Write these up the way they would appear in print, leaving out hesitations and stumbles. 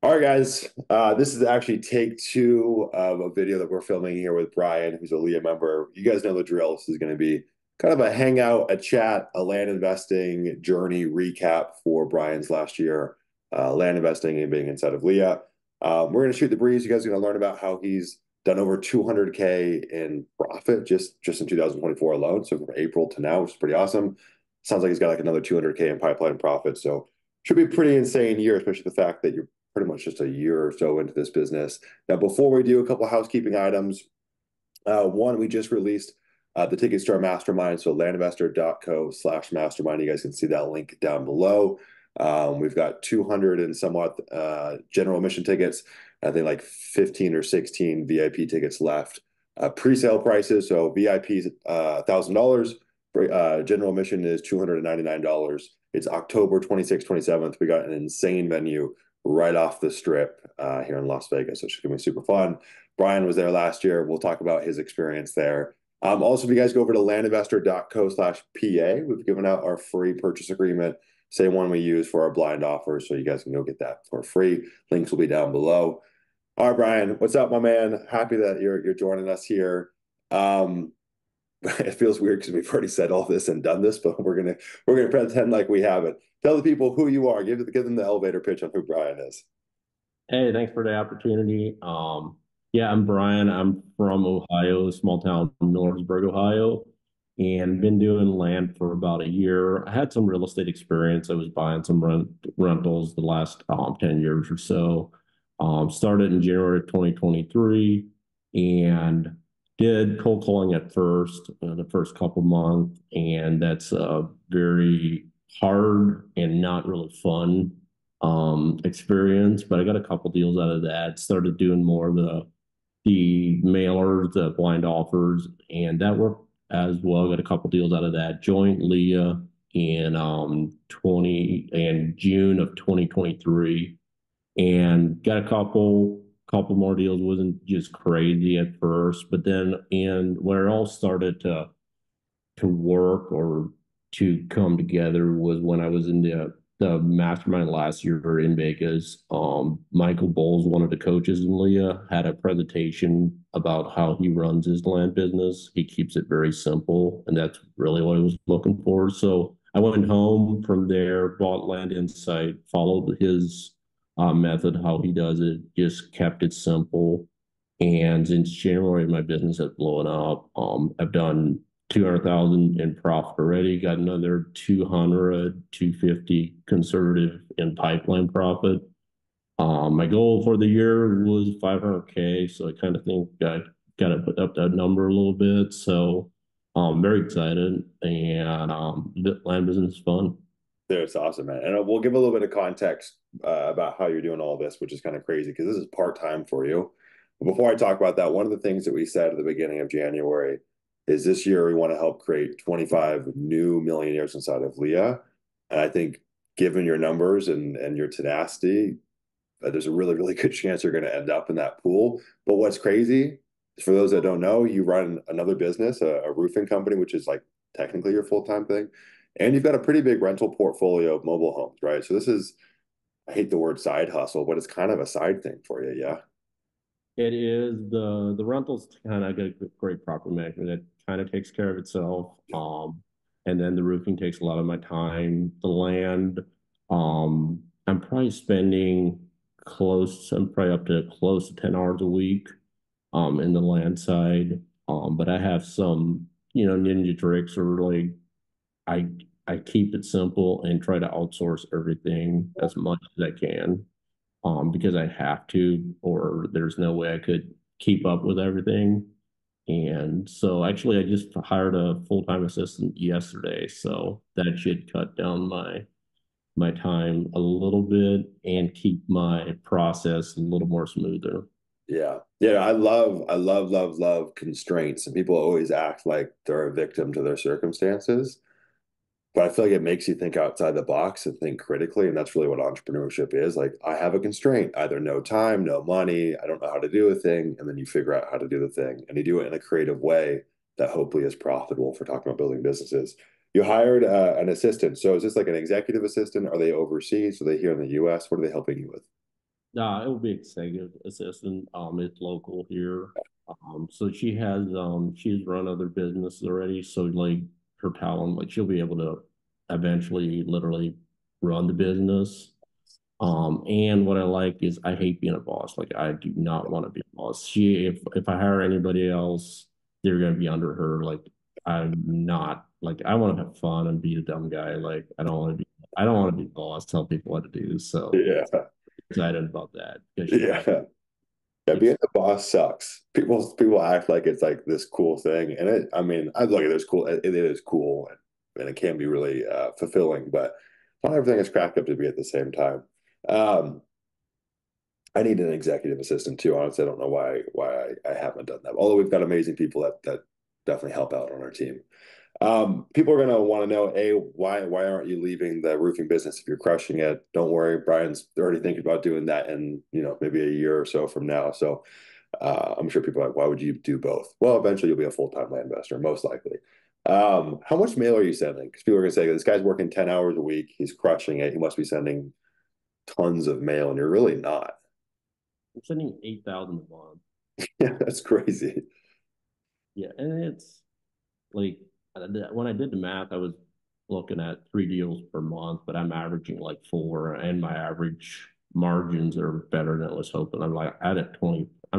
All right, guys. This is actually take two of a video that we're filming here with Brian, who's a LIA member. You guys know the drill. This is going to be kind of a hangout, a chat, a land investing journey recap for Brian's last year, land investing and being inside of LIA. We're going to shoot the breeze. You guys are going to learn about how he's done over 200K in profit just in 2024 alone. So from April to now, which is pretty awesome. Sounds like he's got like another 200K in pipeline profit. So should be a pretty insane year, especially the fact that you're pretty much just a year or so into this business. Now, before we do, a couple of housekeeping items. One, we just released the tickets to our mastermind. So landinvestor.co/mastermind. You guys can see that link down below. We've got 200 and somewhat general admission tickets. I think like 15 or 16 VIP tickets left. Pre-sale prices. So VIP is $1,000. General admission is $299. It's October 26th, 27th. We got an insane venue right off the strip here in Las Vegas. So it's going to be super fun. Brian was there last year. We'll talk about his experience there. Also, if you guys go over to landinvestor.co/PA, we've given out our free purchase agreement, same one we use for our blind offers. So you guys can go get that for free. Links will be down below. All right, Brian, what's up, my man? Happy that you're joining us here. It feels weird because we've already said all this and done this, but we're gonna pretend like we haven't. Tell the people who you are. Give them the elevator pitch on who Brian is. Hey, thanks for the opportunity. Yeah, I'm Brian. I'm from Ohio, small town Norrisburg, Ohio, and been doing land for about a year. I had some real estate experience. I was buying some rentals the last 10 years or so. Started in January of 2023 and did cold calling at first, the first couple months, and that's very hard and not really fun experience, but I got a couple deals out of that. Started doing more of the mailers, the blind offers, and that worked as well. Got a couple deals out of that. Joined LIA in 20 and June of 2023, and got a couple more deals. Wasn't just crazy at first, but then and where it all started to work or to come together was when I was in the mastermind last year in Vegas. Michael Bowles, one of the coaches in LIA, had a presentation about how he runs his land business. He keeps it very simple, and that's really what I was looking for. So I went home from there, bought Land Insight, followed his method, how he does it, just kept it simple. And since January, my business has blown up. I've done 200,000 in profit already, got another 200, 250 conservative in pipeline profit. My goal for the year was 500K, so I kind of think I got to put up that number a little bit. So I'm very excited, and the land business is fun. That's awesome, man. And we'll give a little bit of context about how you're doing all this, which is kind of crazy because this is part-time for you. But before I talk about that, one of the things that we said at the beginning of January is this year we want to help create 25 new millionaires inside of LIA. And I think given your numbers and your tenacity, there's a really, really good chance you're going to end up in that pool. But what's crazy is for those that don't know, you run another business, a roofing company, which is like technically your full-time thing. And you've got a pretty big rental portfolio of mobile homes, right? So this is, I hate the word side hustle, but it's kind of a side thing for you, yeah? It is the rentals kind of get a great property management. It kind of takes care of itself. And then the roofing takes a lot of my time. The land, I'm probably spending I'm probably up to close to 10 hours a week, in the land side. But I have some, ninja tricks or like I I keep it simple and try to outsource everything as much as I can, because I have to, or there's no way I could keep up with everything. And so actually, I just hired a full-time assistant yesterday, so that should cut down my time a little bit and keep my process a little more smoother. Yeah. Yeah. I love constraints. And people always act like they're a victim to their circumstances. But I feel like it makes you think outside the box and think critically. And that's really what entrepreneurship is. Like, I have a constraint, either no time, no money, I don't know how to do a thing. And then you figure out how to do the thing. And you do it in a creative way that hopefully is profitable for talking about building businesses. You hired an assistant. So is this like an executive assistant? Are they overseas? Are they here in the US? What are they helping you with? It will be executive assistant. It's local here. So she's run other businesses already. So like her talent, like she'll be able to eventually literally run the business. And what I like is I hate being a boss. Like I do not want to be a boss. If I hire anybody else, they're gonna be under her. Like I'm not like I want to have fun and be a dumb guy. Like I don't want to be boss, tell people what to do. So Yeah. excited about that because she has Yeah. Yeah, like being the boss sucks. People act like it's like this cool thing, and I mean, I look at it as cool. It is cool, and it can be really fulfilling, but not everything is cracked up to be at the same time. Um, I need an executive assistant too. Honestly, I don't know why I haven't done that. Although we've got amazing people that definitely help out on our team. People are gonna want to know, why aren't you leaving the roofing business if you're crushing it? Don't worry, Brian's already thinking about doing that in, maybe a year or so from now. So I'm sure people are like, why would you do both? Well, eventually you'll be a full-time land investor, most likely. How much mail are you sending? Because people are gonna say this guy's working 10 hours a week, he's crushing it, he must be sending tons of mail, and you're really not. I'm sending 8,000 a month. Yeah, that's crazy. Yeah, and it's like when I did the math, I was looking at 3 deals per month, but I'm averaging like four, and my average margins are better than I was hoping. I'm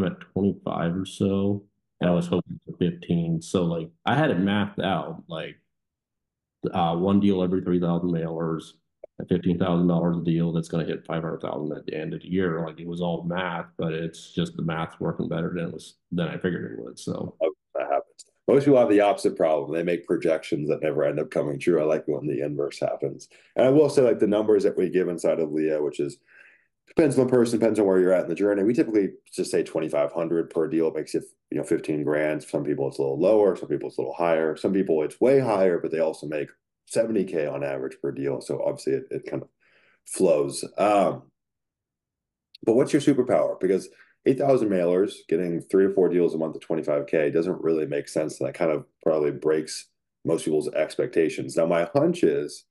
at 25 or so, and I Wow. was hoping for 15. So like I had it mapped out, like one deal every 3,000 mailers, at $15,000 a deal that's going to hit 500,000 at the end of the year. Like it was all math, but it's just the math's working better than I figured it would. So That happens. Most people have the opposite problem. They make projections that never end up coming true. I like when the inverse happens. And I will say, like the numbers that we give inside of LIA, which is depends on the person, depends on where you're at in the journey. We typically just say 2,500 per deal. It makes it 15 grand. Some people it's a little lower. Some people it's a little higher. Some people it's way higher, but they also make 70K on average per deal. So obviously it kind of flows. But what's your superpower? Because 8,000 mailers getting 3 to 4 deals a month at 25K doesn't really make sense. And that kind of probably breaks most people's expectations. Now, my hunch is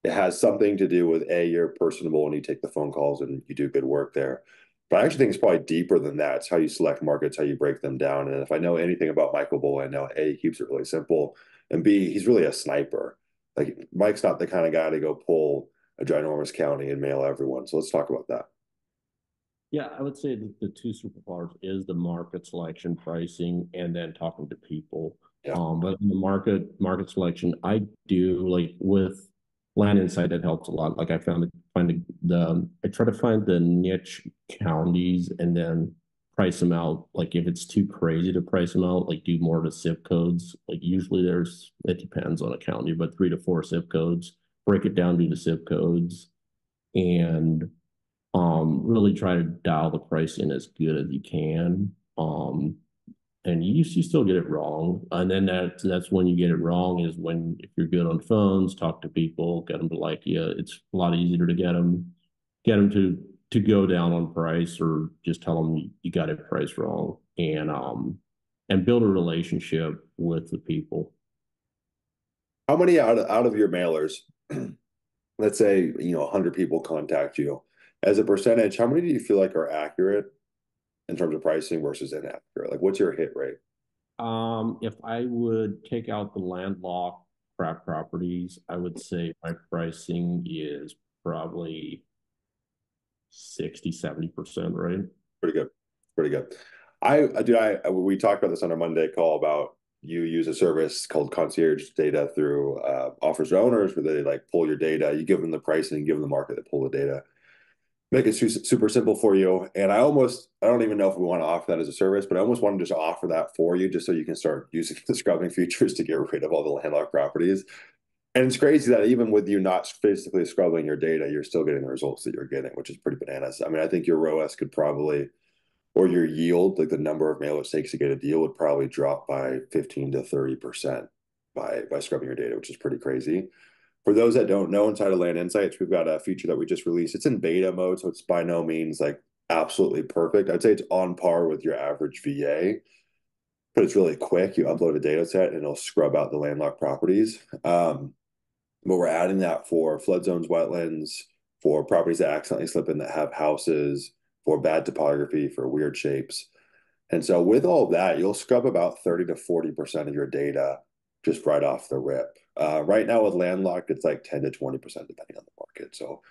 it has something to do with you're personable and you take the phone calls and you do good work there. But I actually think it's probably deeper than that. It's how you select markets, how you break them down. And if I know anything about Michael Bull, I know he keeps it really simple, and B, he's really a sniper. Like Mike's not the kind of guy to go pull a ginormous county and mail everyone. So let's talk about that. yeah, I would say that the two superpowers is the market selection, pricing, and then talking to people. Yeah. But in the market selection, I do like with Land Insight, it helps a lot. Like I I try to find the niche counties and then price them out. Like if it's too crazy to price them out, like do more to zip codes. Like usually it depends on a county, but 3 to 4 zip codes. Break it down to the zip codes and really try to dial the price in as good as you can. And you still get it wrong. And then that's when you get it wrong is when if you're good on phones, talk to people, get them to like you. It's a lot easier to get them to go down on price or just tell them you got it priced wrong and build a relationship with the people. How many out of your mailers, let's say, 100 people contact you, as a percentage, how many do you feel like are accurate in terms of pricing versus inaccurate? Like, what's your hit rate? If I would take out the landlocked crap properties, I would say my pricing is probably 60, 70%, right? Pretty good. Pretty good. We talked about this on our Monday call about you use a service called concierge data through offers to owners where they like pull your data, you give them the pricing, give them the market, they pull the data, make it super simple for you. And I don't even know if we want to offer that as a service, but I almost want to just offer that for you just so you can start using the scrubbing features to get rid of all the landlocked properties. And it's crazy that even with you not physically scrubbing your data, you're still getting the results that you're getting, which is pretty bananas. I mean, I think your ROAS could probably, or your yield, like the number of mailers it takes to get a deal, would probably drop by 15 to 30% by scrubbing your data, which is pretty crazy. For those that don't know, inside of Land Insights, we've got a feature that we just released. It's in beta mode, so it's by no means like absolutely perfect. I'd say it's on par with your average VA, but it's really quick. You upload a data set and it'll scrub out the landlocked properties. But we're adding that for flood zones, wetlands, for properties that accidentally slip in that have houses. for bad topography, for weird shapes. And so with all that, you'll scrub about 30 to 40% of your data just right off the rip. Right now with landlocked, it's like 10 to 20% depending on the market. So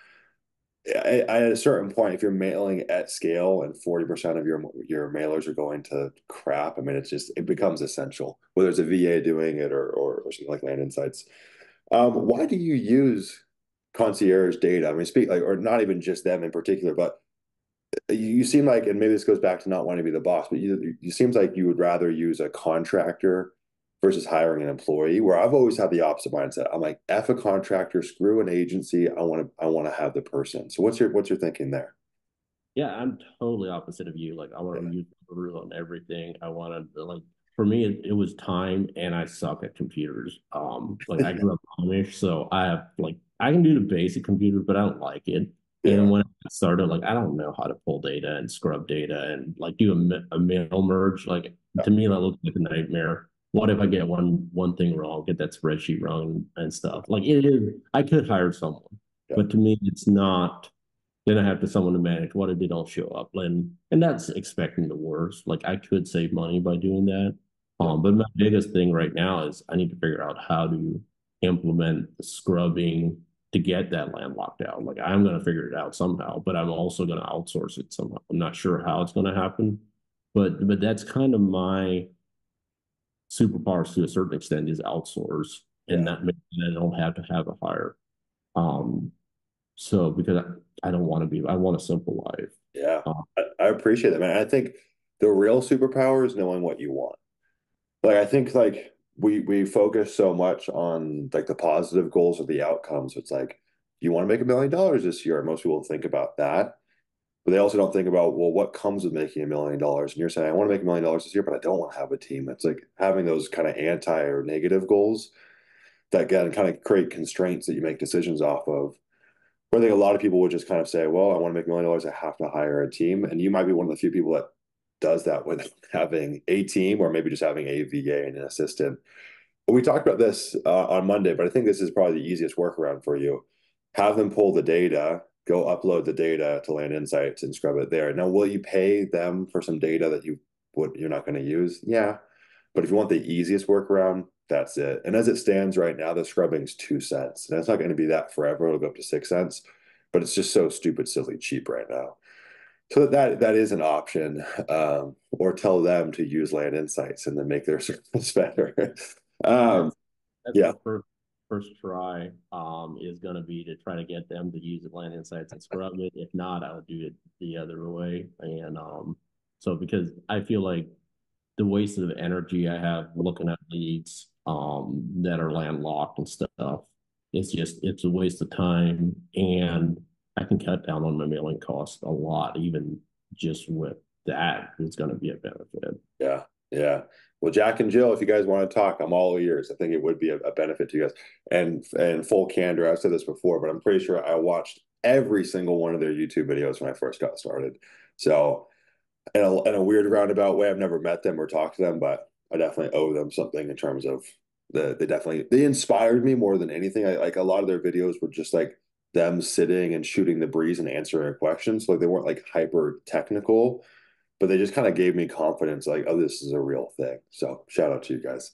at a certain point, if you're mailing at scale and 40% of your mailers are going to crap, I mean, it becomes essential, whether it's a VA doing it or something like Land Insights. Why do you use concierge data? I mean, speak like, or not even just them in particular, but you seem like, and maybe this goes back to not wanting to be the boss, but you seems like you would rather use a contractor versus hiring an employee, where I've always had the opposite mindset. I'm like, F a contractor, screw an agency. I want to have the person. So what's your thinking there? Yeah, I'm totally opposite of you. Like I want to use the rule on everything. I wanted to like for me it was time and I suck at computers. Like I grew up Amish, so I have like I can do the basic computer, but I don't like it. And Yeah. when I started, like I don't know how to pull data and scrub data and like do a mail merge. Like Yeah. to me, that looks like a nightmare. What if I get one thing wrong, get that spreadsheet wrong and stuff? Like it is, I could hire someone, Yeah. but to me, it's not then I have to someone to manage. What if they don't show up? And that's expecting the worst. Like I could save money by doing that. Yeah. But my biggest thing right now is I need to figure out how to implement the scrubbing to get that land locked out. Like I'm going to figure it out somehow, but I'm also going to outsource it somehow. I'm not sure how it's going to happen, but that's kind of my superpowers to a certain extent is outsource, and Yeah. that means that I don't have to have a hire. Um, so because I don't want to be, I want a simple life. Yeah. Um, I appreciate that, man. I think the real superpower is knowing what you want. Like I think like we focus so much on like the positive goals or the outcomes. It's like you want to make $1 million this year. Most people think about that, but they also don't think about, well, what comes with making $1 million. And you're saying, I want to make $1 million this year, but I don't want to have a team. It's like having those kind of anti or negative goals that can kind of create constraints that you make decisions off of. Where I think a lot of people would just kind of say, well, I want to make $1 million, I have to hire a team. And you might be one of the few people that does that without having a team or maybe just having a VA and an assistant. But we talked about this on Monday, but I think this is probably the easiest workaround for you. Have them pull the data, go upload the data to Land Insights and scrub it there. Now, will you pay them for some data that you're not going to use? Yeah. But if you want the easiest workaround, that's it. And as it stands right now, the scrubbing's 2 cents. And it's not going to be that forever. It'll go up to 6 cents, but it's just so stupid, silly cheap right now. So that is an option, or tell them to use Land Insights and then make their service better. Um, that's yeah, my first try. Is going to be to try to get them to use Atlanta Insights and scrub it. If not, I'll do it the other way. And so because I feel like the waste of energy I have looking at leads that are landlocked and stuff, it's a waste of time, and I can cut down on my mailing costs a lot, even just with that. It's going to be a benefit. yeah, yeah. Well, Jack and Jill, if you guys want to talk, I'm all ears. I think it would be a benefit to you guys. And full candor, I've said this before, but I'm pretty sure I watched every single one of their YouTube videos when I first got started. So in a weird roundabout way, I've never met them or talked to them, but I definitely owe them something in terms of they inspired me more than anything. Like a lot of their videos were just like them sitting and shooting the breeze and answering questions. Like they weren't like hyper technical, but they just kind of gave me confidence, like, oh, this is a real thing. So shout out to you guys.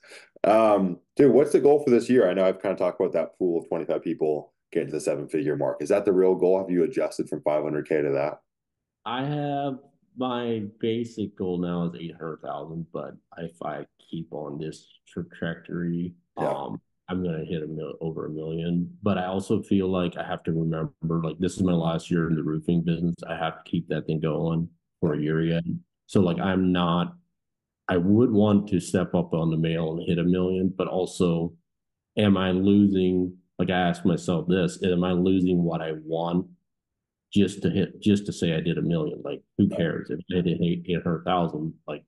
Dude, what's the goal for this year? I know I've kind of talked about that pool of 25 people getting to the 7-figure mark. Is that the real goal? Have you adjusted from 500K to that? I have my basic goal now is 800,000, but if I keep on this trajectory, Yeah. I'm gonna hit over 1 million. But I also feel like I have to remember, like this is my last year in the roofing business. I have to keep that thing going for Yeah. a year yet. So like I'm not. I would want to step up on the mail and hit 1 million, but also, am I losing? Like I ask myself this: Am I losing what I want just to say I did 1 million? Like who cares if I did 800,000? Like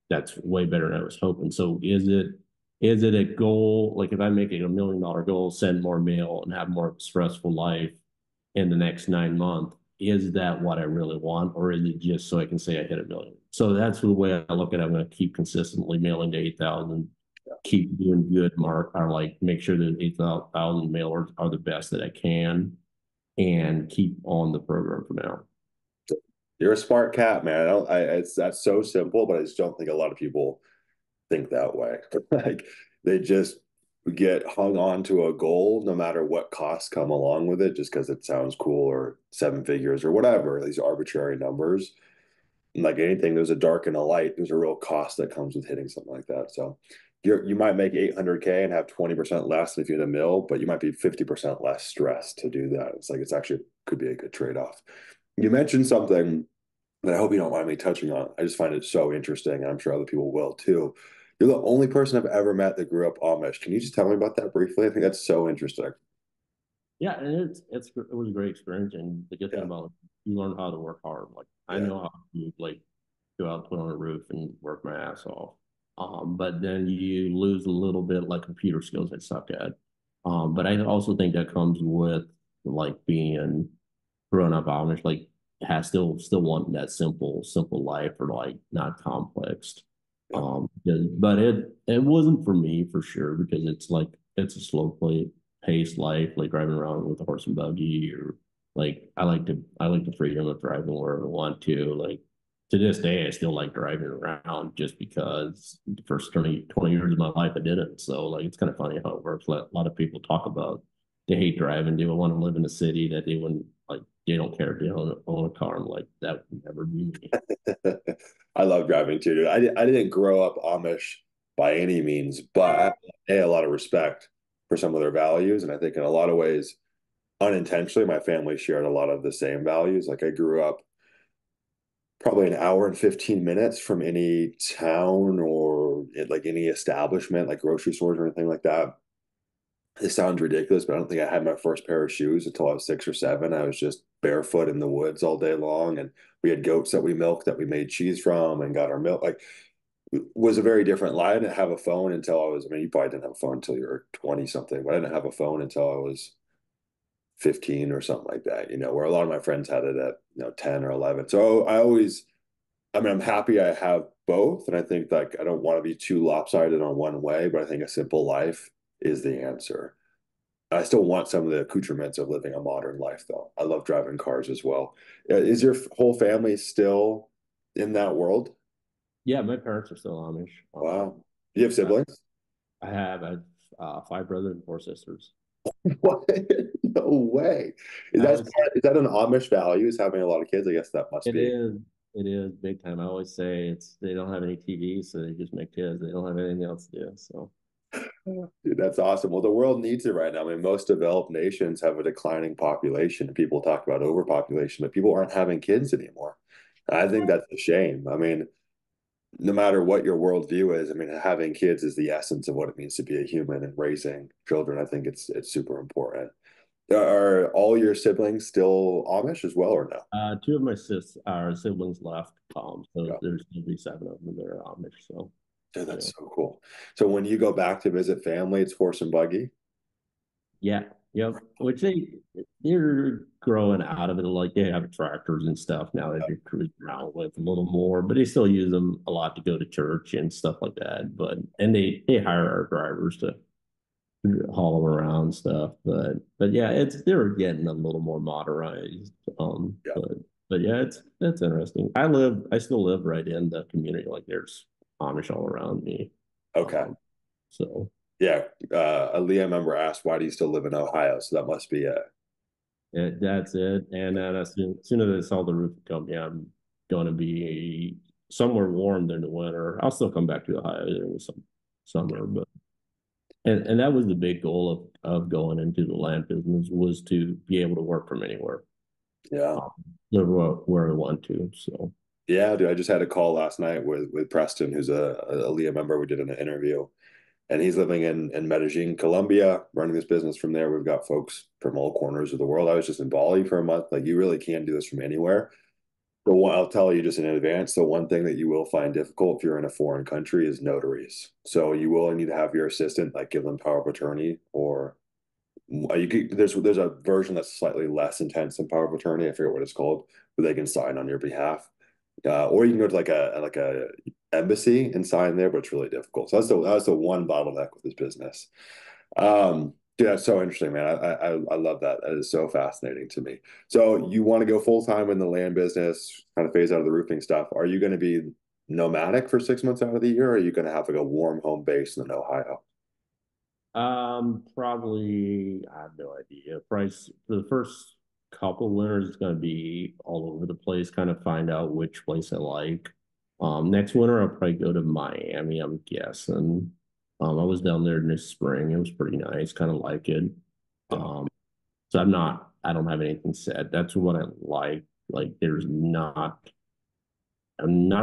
that's way better than I was hoping. So is it a goal? Like if I make it $1 million goal, send more mail and have more stressful life in the next 9 months, is that what I really want, or is it just so I can say I hit 1 million? So that's the way I look at it. I'm going to keep consistently mailing to 8,000, keep doing good, mark, or like make sure that 8,000 mailers are the best that I can, and keep on the program for now. You're a smart cat, man. It's that's so simple, but I just don't think a lot of people think that way. Like they just get hung on to a goal no matter what costs come along with it, just because it sounds cool or seven figures or whatever, these arbitrary numbers. And like anything, there's a dark and a light. There's a real cost that comes with hitting something like that. So you might make 800K and have 20% less than if you're in a mill, but you might be 50% less stressed to do that. It's like it's actually could be a good trade-off. You mentioned something that I hope you don't mind me touching on. I just find it so interesting, and I'm sure other people will too. You're the only person I've ever met that grew up Amish. Can you just tell me about that briefly? I think that's so interesting. Yeah, and it was a great experience, and the good thing Yeah, about it, you learn how to work hard. Like I yeah, know how to like go out, put on a roof, and work my ass off. But then you lose a little bit like computer skills I suck at. But I also think that comes with like being grown up Amish, like has still wanting that simple life or like not complex. yeah. But it wasn't for me for sure because it's like it's a slow play paced life, like driving around with a horse and buggy or like I like the freedom of driving wherever I want to. Like to this day, I still like driving around just because the first 20 years of my life I didn't. So like it's kind of funny how it works. A lot of people talk about they hate driving, they would want to live in a city that they wouldn't like they don't care if they own a car. I'm like, that would never be me. I love driving too, dude. I didn't grow up Amish by any means, but I have a lot of respect for some of their values, and I think in a lot of ways, unintentionally, my family shared a lot of the same values. Like I grew up probably an hour and 15 minutes from any town or like any establishment, like grocery stores or anything like that. It sounds ridiculous, but I don't think I had my first pair of shoes until I was 6 or 7. I was just barefoot in the woods all day long, and we had goats that we milked that we made cheese from and got our milk. Like, it was a very different life. I didn't have a phone until I was. I mean, you probably didn't have a phone until you were 20 something, but I didn't have a phone until I was 15 or something like that. Where a lot of my friends had it at 10 or 11. So I mean, I'm happy I have both, and I think like I don't want to be too lopsided on one way, but I think a simple life is the answer. I still want some of the accoutrements of living a modern life, though. I love driving cars as well. Is your whole family still in that world? Yeah, my parents are still Amish. Wow. Do you have I, siblings? I have five brothers and four sisters. What? No way. Is I that always is that an Amish value? Is having a lot of kids? I guess that must it be. is it is big time. I always say it's they don't have any TV, so they just make kids. They don't have anything else to do. So Dude, that's awesome. Well, the world needs it right now. I mean, most developed nations have a declining population. People talk about overpopulation, but people aren't having kids anymore. I think that's a shame. I mean, no matter what your worldview is, I mean, having kids is the essence of what it means to be a human and raising children. I think it's super important. Are all your siblings still Amish as well, or no? two of my our siblings left. So Yeah. there's gonna be seven of them that are Amish. So Dude, yeah. that's so cool. So when you go back to visit family, it's horse and buggy. Yeah, yep. Which they're growing out of it. Like they have tractors and stuff now that they're cruising around with a little more, but they still use them a lot to go to church and stuff like that. But and they hire our drivers to haul them around and stuff. But yeah, it's they're getting a little more modernized. Yeah. But yeah, it's interesting. I still live right in the community. Like there's Amish all around me. Okay. Um, so. Yeah. A LIA member asked, "Why do you still live in Ohio?" So that must be it. That's it. And as soon as I saw the roof come, yeah, I'm going to be somewhere warm during the winter. I'll still come back to Ohio during the summer, but and that was the big goal of going into the land business was to be able to work from anywhere, Yeah. um, live where I want to. So Yeah, dude. I just had a call last night with Preston, who's a LIA member. We did an interview, and he's living in Medellin, Colombia, running this business from there. We've got folks from all corners of the world. I was just in Bali for a month. Like you really can do this from anywhere. The one I'll tell you just in advance, the one thing that you will find difficult if you're in a foreign country is notaries. So you will need to have your assistant like give them power of attorney, or there's a version that's slightly less intense than power of attorney. I forget what it's called, where they can sign on your behalf. Or you can go to like a embassy and sign there, but it's really difficult. So that's the one bottleneck with this business. Um, Yeah, that's so interesting, man. I love that. That is so fascinating to me. So you want to go full time in the land business, kind of phase out of the roofing stuff. Are you going to be nomadic for 6 months out of the year, or are you going to have like a warm home base in Ohio? Probably, I have no idea. Price for the first couple winters, it's going to be all over the place, kind of find out which place I like. Next winter, I'll probably go to Miami, I'm guessing. I was down there this spring. It was pretty nice, kind of like it. Yeah, Um, so I don't have anything set. That's what I like. Like, I'm not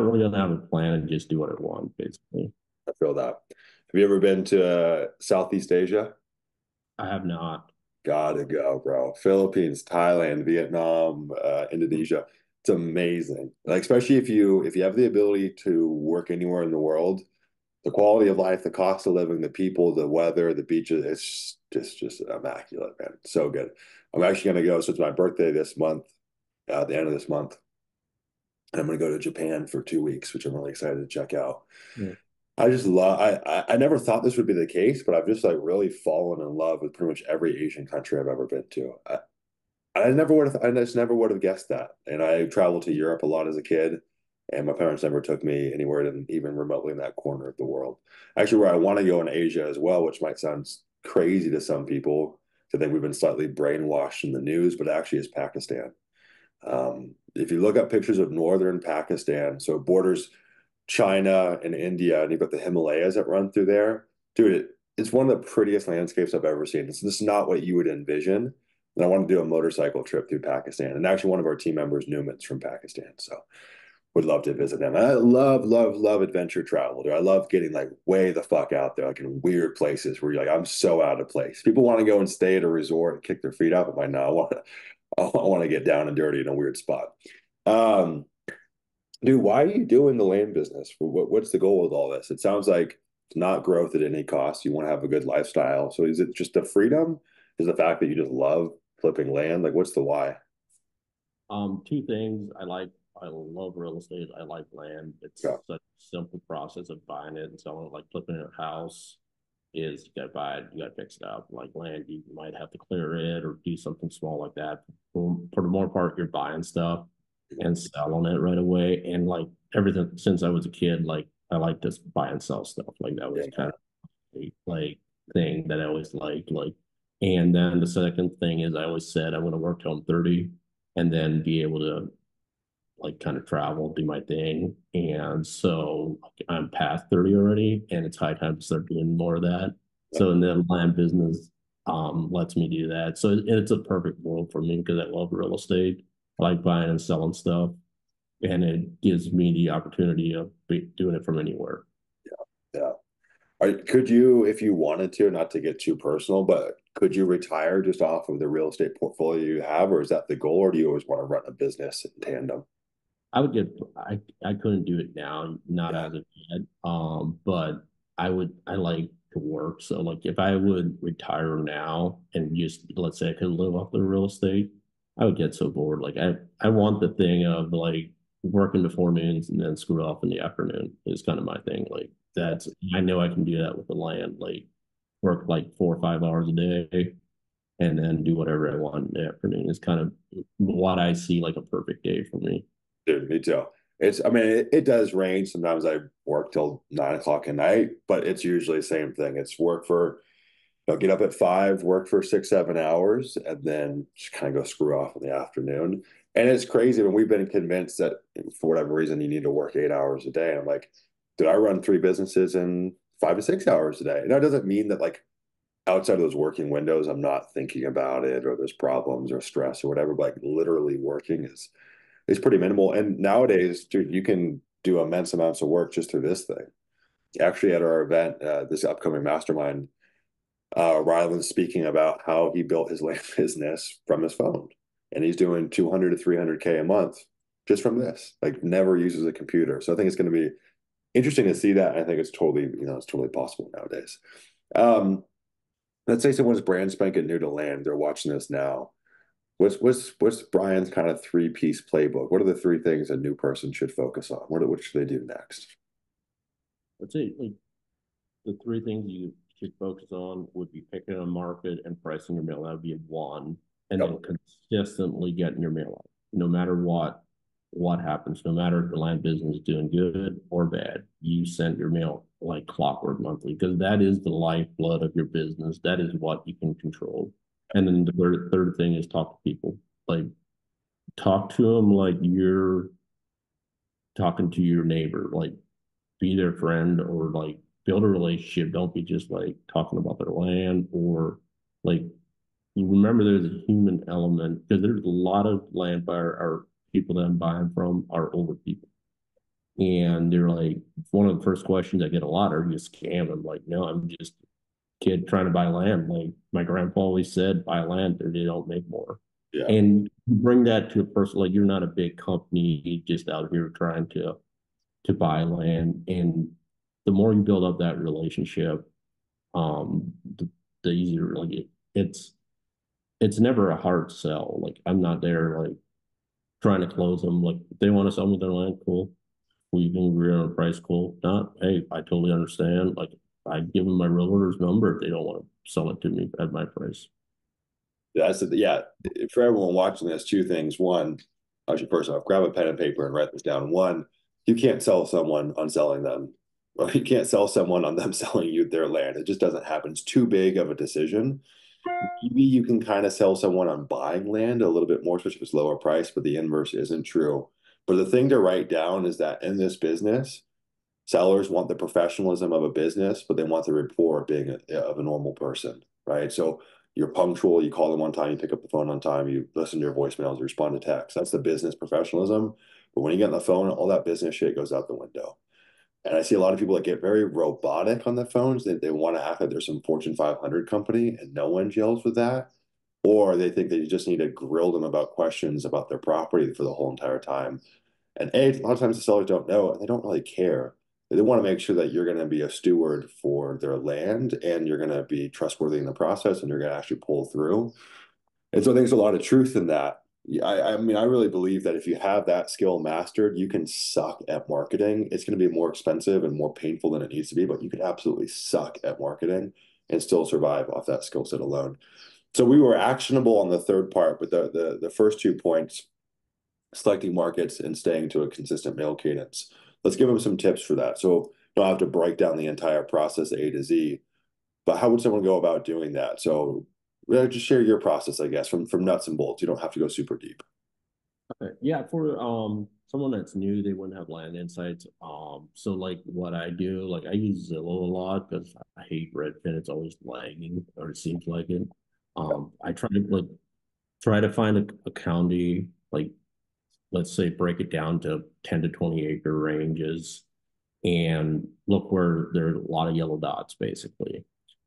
really gonna have a plan and just do what I want, basically. I feel that. Have you ever been to Southeast Asia? I have not. Gotta go, bro. Philippines, Thailand, Vietnam, Indonesia. It's amazing. Like especially if you have the ability to work anywhere in the world, the quality of life, the cost of living, the people, the weather, the beaches, it's just immaculate, man. So good. I'm actually gonna go. So it's my birthday this month, at the end of this month. And I'm gonna go to Japan for 2 weeks, which I'm really excited to check out. Yeah. I just love I never thought this would be the case, but I've just like really fallen in love with pretty much every Asian country I've ever been to. I just never would have guessed that. And I traveled to Europe a lot as a kid, and my parents never took me anywhere in even remotely in that corner of the world. Actually, where I want to go in Asia as well, which might sound crazy to some people, to think we've been slightly brainwashed in the news, but actually is Pakistan. If you look up pictures of northern Pakistan, so it borders China and India, and you've got the Himalayas that run through there, dude, it's one of the prettiest landscapes I've ever seen. This is not what you would envision. And I want to do a motorcycle trip through Pakistan. And actually, one of our team members, Newman's from Pakistan. So would love to visit them. And I love adventure travel, dude. I love getting like way the fuck out there, like in weird places where you're like, I'm so out of place. People want to go and stay at a resort and kick their feet up. I'm like, no, I want to get down and dirty in a weird spot. Um, Dude, why are you doing the land business? What's the goal with all this? It sounds like it's not growth at any cost. You want to have a good lifestyle. So is it just the freedom? Is the fact that you just love flipping land? Like, what's the why? Two things. I love real estate. I like land. Yeah, It's such a simple process of buying it and selling it. Like flipping a house is you gotta buy it, you gotta fix it up. Like land, you might have to clear it or do something small like that. For the more part, you're buying stuff and selling it right away. And like everything since I was a kid, like I like to buy and sell stuff. Like that was yeah, kind of a like thing that I always liked. Like, and then the second thing is I always said I want to work till I'm 30 and then be able to like kind of travel, do my thing. And so I'm past 30 already, and it's high time to start doing more of that. yeah, So, and then land business lets me do that. So it's a perfect world for me because I love real estate. I like buying and selling stuff, and it gives me the opportunity of doing it from anywhere. yeah. Could you, if you wanted to, not to get too personal, but could you retire just off of the real estate portfolio you have, or is that the goal, or do you always want to run a business in tandem? I would get I couldn't do it now, not Yeah, as a kid. But I like to work. So like if I would retire now and just let's say I could live off the real estate, I would get so bored. Like I want the thing of like working the forenoons and then screw off in the afternoon is kind of my thing. Like yeah, that's I know I can do that with the land. Like work like 4 or 5 hours a day and then do whatever I want in the afternoon is kind of what I see like a perfect day for me. dude, me too. I mean, it does range. Sometimes I work till 9 o'clock at night, but it's usually the same thing. It's work for get up at 5, work for 6, 7 hours, and then just kind of go screw off in the afternoon. And it's crazy when we've been convinced that for whatever reason you need to work 8 hours a day. And I'm like, did I run 3 businesses in 5 to 6 hours a day? And that doesn't mean that like outside of those working windows, I'm not thinking about it or there's problems or stress or whatever. But like literally working is pretty minimal. And nowadays, dude, you can do immense amounts of work just through this thing. Actually, at our event, this upcoming mastermind, Ryland's speaking about how he built his land business from his phone, and he's doing 200 to 300K a month just from this. Like, never uses a computer. So I think it's going to be interesting to see that. I think it's totally, it's totally possible nowadays. Um, let's say someone's brand spanking new to land. They're watching this now. What's Brian's kind of three-piece playbook? What are the three things a new person should focus on? What should they do next? I'd say like the three things you should focus on would be picking a market and pricing your mail. That would be one, and Yep. then consistently getting your mail out, no matter what happens, no matter if the land business is doing good or bad. You send your mail like clockwork monthly because that is the lifeblood of your business. That is what you can control. And then the third thing is talk to people. Like talk to them like you're talking to your neighbor. Like be their friend or like build a relationship. Don't be just like talking about their land or like you remember there's a human element because there's a lot of land buyer or people that I'm buying from are older people. And they're like, one of the first questions I get a lot are you scam? I'm like, no, I'm just a kid trying to buy land. Like my grandpa always said, buy land or they don't make more. Yeah. And bring that to a person like you're not a big company just out here trying to buy land. And the more you build up that relationship, the easier like it's never a hard sell. Like I'm not there like trying to close them. Like if they want to sell me their land, cool. We can agree on a price, cool. Not, hey, I totally understand. Like I give them my realtor's number if they don't want to sell it to me at my price. Yeah. For everyone watching this, two things. One, actually, first off, grab a pen and paper and write this down. One, you can't sell someone on selling them. Well, you can't sell someone on them selling you their land. It just doesn't happen. It's too big of a decision. Maybe you can kind of sell someone on buying land a little bit more, especially if it's lower price, but the inverse isn't true. But the thing to write down is that in this business, sellers want the professionalism of a business, but they want the rapport of being of a normal person, right? So you're punctual, you call them on time, you pick up the phone on time, you listen to your voicemails, you respond to text. That's the business professionalism. But when you get on the phone, all that business shit goes out the window. And I see a lot of people that get very robotic on the phones. They want to act like there's some Fortune 500 company and no one gels with that. Or they think that you just need to grill them about questions about their property for the whole entire time. And a lot of times the sellers don't know and they don't really care. They want to make sure that you're going to be a steward for their land and you're going to be trustworthy in the process and you're going to actually pull through. And so there's a lot of truth in that. I mean, I really believe that if you have that skill mastered, you can suck at marketing. It's going to be more expensive and more painful than it needs to be, but you can absolutely suck at marketing and still survive off that skill set alone. So we were actionable on the third part, but the first 2 points, selecting markets and staying to a consistent mail cadence. Let's give them some tips for that. So you don't have to break down the entire process A to Z, but how would someone go about doing that? So just share your process, I guess, from nuts and bolts. You don't have to go super deep. Yeah, for someone that's new, they wouldn't have land insights. So like what I do, like I use Zillow a lot because I hate Redfin. It's always lagging, or it seems like it. I try to find a county, like let's say break it down to 10 to 20 acre ranges and look where there are a lot of yellow dots basically.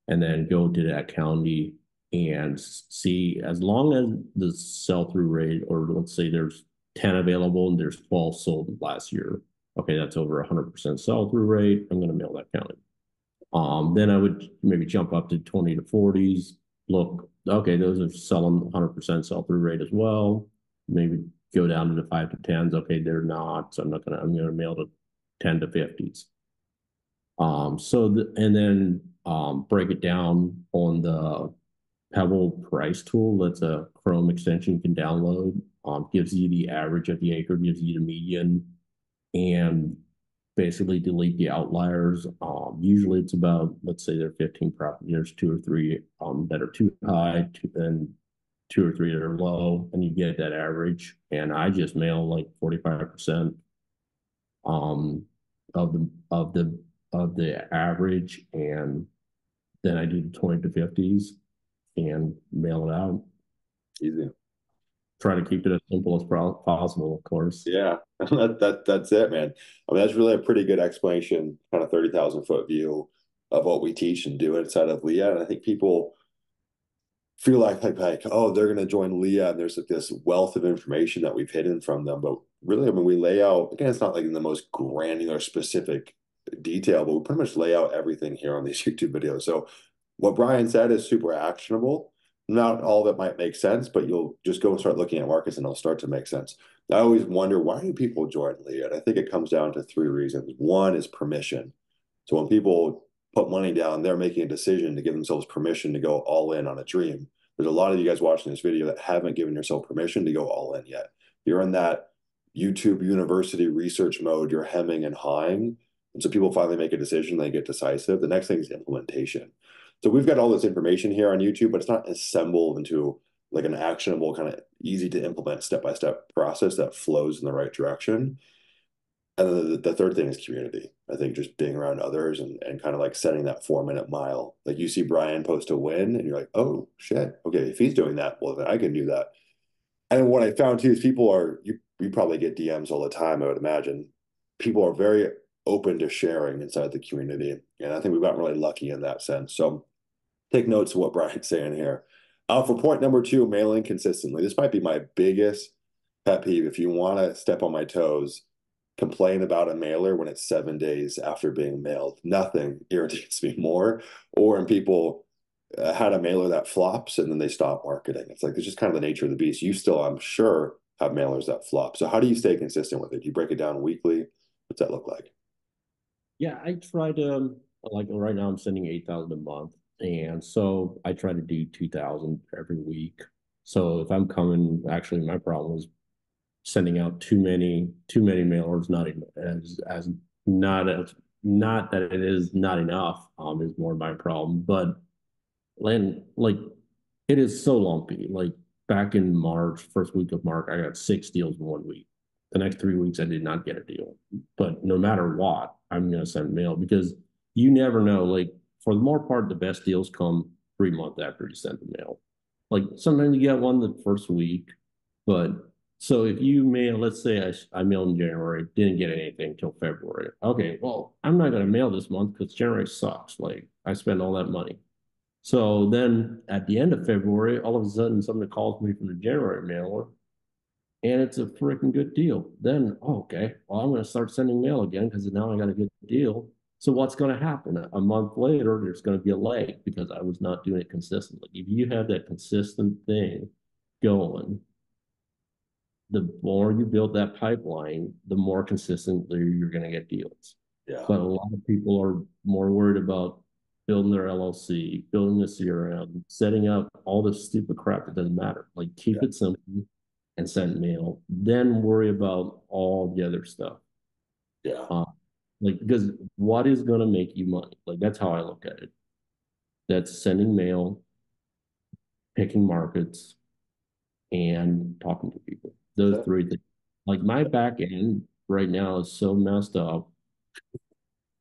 And then go to that county and see as long as the sell through rate, or let's say there's 10 available and there's 12 sold last year. Okay, that's over 100% sell through rate. I'm going to mail that county. Then I would maybe jump up to 20 to 40s. Look, okay, those are selling 100% sell through rate as well. Maybe go down to the 5 to 10s. Okay, they're not. So I'm gonna mail to 10 to 50s. And then break it down on the Pebble price tool. That's a Chrome extension you can download. Gives you the average of the acre, gives you the median, and basically delete the outliers. Usually it's about, let's say there are 15 properties, there's two or three that are too high, and two or three that are low, and you get that average. And I just mail like 45% um, of the average, and then I do the 20 to 50s and mail it out. Easy. Try to keep it as simple as possible, of course. Yeah, that's it, man. I mean, that's really a pretty good explanation, kind of 30,000 foot view of what we teach and do inside of LIA. And I think people feel like oh, they're going to join LIA and there's like this wealth of information that we've hidden from them. But really, I mean, we lay out, again, it's not like in the most granular specific detail, but we pretty much lay out everything here on these YouTube videos. So what Brian said is super actionable. Not all of it might make sense, but you'll just go and start looking at markets and it'll start to make sense. I always wonder, why do people join LIA? And I think it comes down to 3 reasons. One is permission. So when people put money down, they're making a decision to give themselves permission to go all in on a dream. There's a lot of you guys watching this video that haven't given yourself permission to go all in yet. You're in that YouTube university research mode, you're hemming and hawing. And so people finally make a decision, they get decisive. The next thing is implementation. So we've got all this information here on YouTube, but it's not assembled into like an actionable, kind of easy to implement step-by-step process that flows in the right direction. And then the third thing is community. I think just being around others and kind of like setting that 4 minute mile. Like you see Brian post a win and you're like, oh shit, okay, if he's doing that, well then I can do that. And what I found too is people are you probably get DMs all the time, I would imagine. People are very open to sharing inside the community. And I think we've gotten really lucky in that sense. So take notes of what Brian's saying here. For point number two, mailing consistently. This might be my biggest pet peeve. If you want to step on my toes, complain about a mailer when it's 7 days after being mailed. Nothing irritates me more. Or when people had a mailer that flops and then they stop marketing. It's like it's just kind of the nature of the beast. You still, I'm sure, have mailers that flop. So how do you stay consistent with it? Do you break it down weekly? What's that look like? Yeah, I try to like right now I'm sending 8,000 a month. And so I try to do 2,000 every week. So if I'm coming, actually my problem is sending out too many mailers, not as not that it is not enough, is more my problem. But land like it is so lumpy. Like back in March, first week of March, I got 6 deals in 1 week. The next 3 weeks, I did not get a deal. But no matter what, I'm going to send mail because you never know. Like for the more part, the best deals come 3 months after you send the mail. Like sometimes you get one the first week, but so if you mail, let's say I mailed in January, didn't get anything until February. Okay, well, I'm not going to mail this month because January sucks. Like I spent all that money. So then at the end of February, all of a sudden somebody calls me from the January mailer and it's a freaking good deal. Then, oh, okay, well, I'm going to start sending mail again because now I got a good deal. So what's going to happen? A month later, there's going to be a lag because I was not doing it consistently. If you have that consistent thing going, the more you build that pipeline, the more consistently you're going to get deals. Yeah. But a lot of people are more worried about building their LLC, building the CRM, setting up all this stupid crap that doesn't matter. Like keep Yeah. it simple and send mail, then worry about all the other stuff. Yeah. Uh, like because what is going to make you money? Like that's how I look at it. That's sending mail, picking markets, and talking to people. Those That's three things. Like my back end right now is so messed up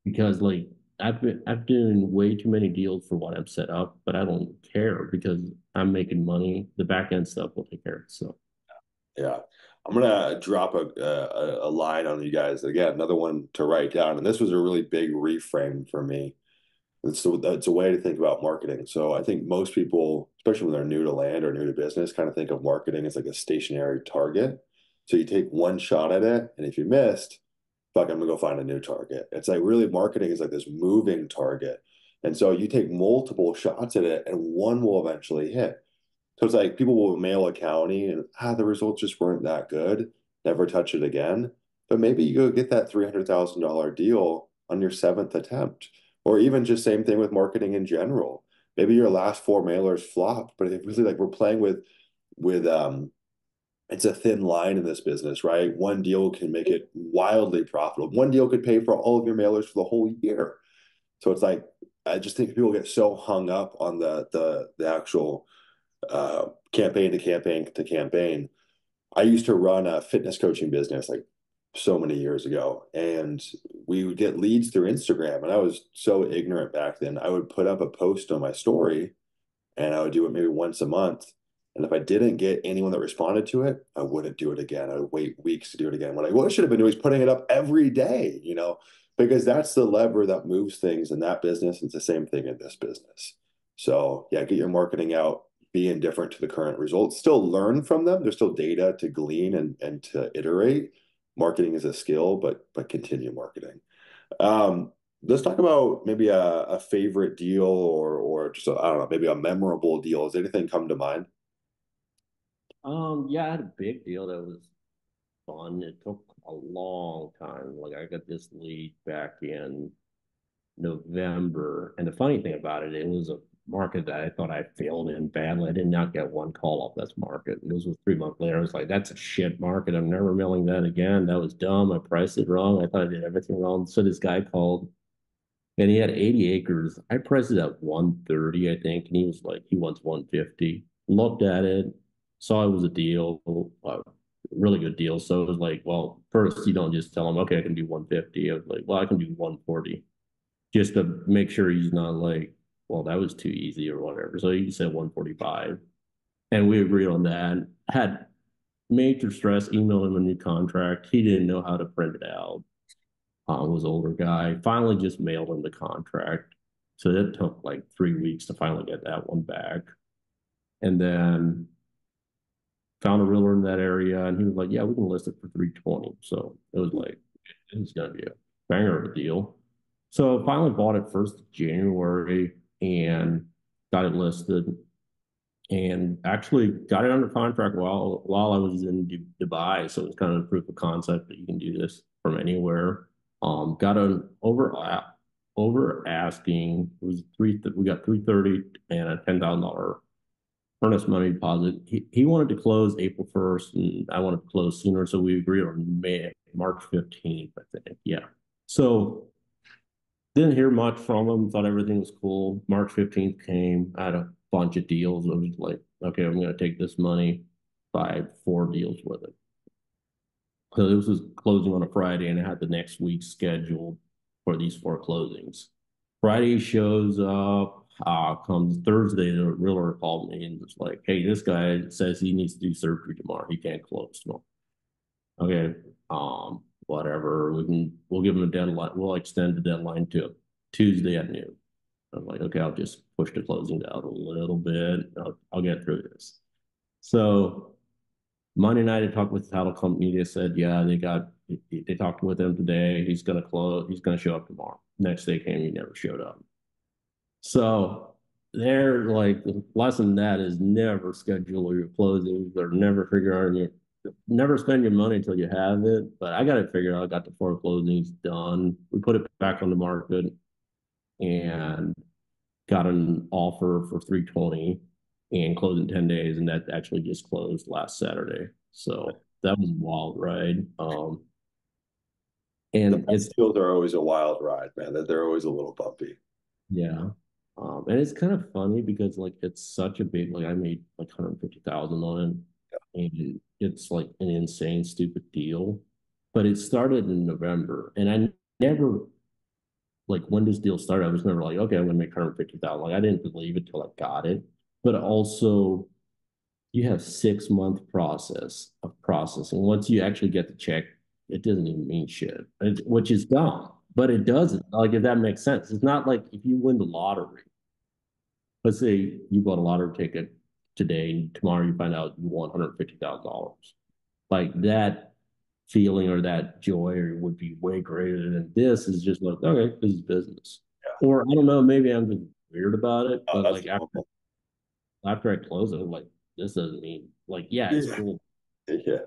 because like I've doing way too many deals for what I'm set up, but I don't care because I'm making money. The back end stuff will take care of itself. Yeah. I'm gonna drop a line on you guys. Again, another one to write down. And this was a really big reframe for me. It's a way to think about marketing. So I think most people, especially when they're new to land or new to business, kind of think of marketing as like a stationary target. So you take one shot at it, and if you missed, fuck, I'm gonna go find a new target. It's like really marketing is like this moving target. And so you take multiple shots at it, and one will eventually hit. So it's like people will mail a county and the results just weren't that good. Never touch it again. But maybe you go get that $300,000 deal on your seventh attempt. Or even just same thing with marketing in general. Maybe your last four mailers flopped, but it really like we're playing with it's a thin line in this business, right? One deal can make it wildly profitable. One deal could pay for all of your mailers for the whole year. So it's like I just think people get so hung up on the actual campaign to campaign to campaign. I used to run a fitness coaching business like so many years ago, and we would get leads through Instagram. And I was so ignorant back then. I would put up a post on my story and I would do it maybe once a month. And if I didn't get anyone that responded to it, I wouldn't do it again. I would wait weeks to do it again. What I should have been doing is putting it up every day, because that's the lever that moves things in that business. It's the same thing in this business. So yeah, get your marketing out, be indifferent to the current results, still learn from them. There's still data to glean and to iterate. Marketing is a skill, but continue marketing. Um, let's talk about maybe a favorite deal or just I don't know, maybe a memorable deal. Does anything come to mind? Yeah, I had a big deal that was fun. It took a long time. Like I got this lead back in November. And the funny thing about it, it was a market that I thought I failed in badly. I did not get one call off this market. And this was 3 months later. I was like, that's a shit market. I'm never milling that again. That was dumb. I priced it wrong. I thought I did everything wrong. So this guy called and he had 80 acres. I priced it at 130, I think. And he was like, he wants 150. Looked at it, saw it was a deal, really good deal. So it was like, well, first you don't just tell him, okay, I can do 150. I was like, well, I can do 140 just to make sure he's not like, well, that was too easy or whatever. So he said 145. And we agreed on that. Had major stress, emailed him a new contract. He didn't know how to print it out. Was an older guy. Finally, just mailed him the contract. So that took like 3 weeks to finally get that one back. And then found a realtor in that area, and he was like, "Yeah, we can list it for 320." So it was like, it's gonna be a banger of a deal. So finally bought it 1st of January and got it listed, and actually got it under contract while I was in Dubai. So it's kind of proof of concept that you can do this from anywhere. Got an over asking. It was we got 330 and a $10,000 earnest money deposit. He wanted to close April 1st, and I wanted to close sooner, so we agreed on March 15th, I think. Yeah. So didn't hear much from him. Thought everything was cool. March 15th came. I had a bunch of deals. I was like, okay, I'm going to take this money, buy 4 deals with it. So this was closing on a Friday, and I had the next week scheduled for these 4 closings. Friday shows up. Comes Thursday, the realtor called me and was like, "Hey, this guy says he needs to do surgery tomorrow. He can't close tomorrow." Okay, whatever. We'll give him a deadline. We'll extend the deadline to Tuesday at noon. I'm like, okay, I'll just push the closing out a little bit. I'll get through this. So Monday night, I talked with the title company. They said, yeah, they talked with him today. He's going to close. He's going to show up tomorrow. Next day came, he never showed up. So they're like, the lesson in that is never schedule your closings or never figure out your, never spend your money until you have it. But I got it figured out. I got the 4 closings done. We put it back on the market and got an offer for 320 and closed in 10 days. And that actually just closed last Saturday. So that was a wild ride. The And best deals are always a wild ride, man. That they're always a little bumpy. yeah. And it's kind of funny because like it's such a big, like I made like 150,000 on it, and it's like an insane stupid deal. But it started in November, and I never like when this deal started, I was never like, okay, I'm gonna make 150,000. Like I didn't believe it till I got it. But also you have 6 month process of processing. Once you actually get the check, it doesn't even mean shit, which is dumb. But it doesn't. Like if that makes sense. It's not like if you win the lottery. Let's say you bought a lottery ticket today, and tomorrow you find out you won $150,000. Like that feeling or that joy would be way greater than this. Is just like, okay, this is business. Yeah. Or I don't know, maybe I'm just weird about it, but That's like after I close it, I'm like, this doesn't mean like, yeah, it's yeah. cool. Yeah.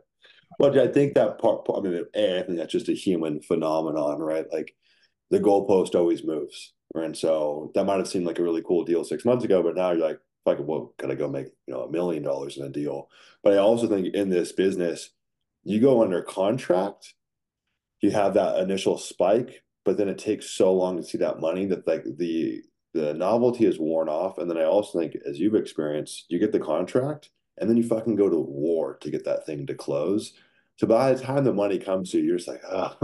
Well, I think that I mean, I think that's just a human phenomenon, right? Like the goalpost always moves. Right? And so that might have seemed like a really cool deal 6 months ago, but now you're like, fuck, well, could I go make, $1 million in a deal? But I also think in this business, you go under contract, you have that initial spike, but then it takes so long to see that money that like the novelty is worn off. And then I also think, as you've experienced, you get the contract and then you fucking go to war to get that thing to close. So by the time the money comes to you, you're just like, ah,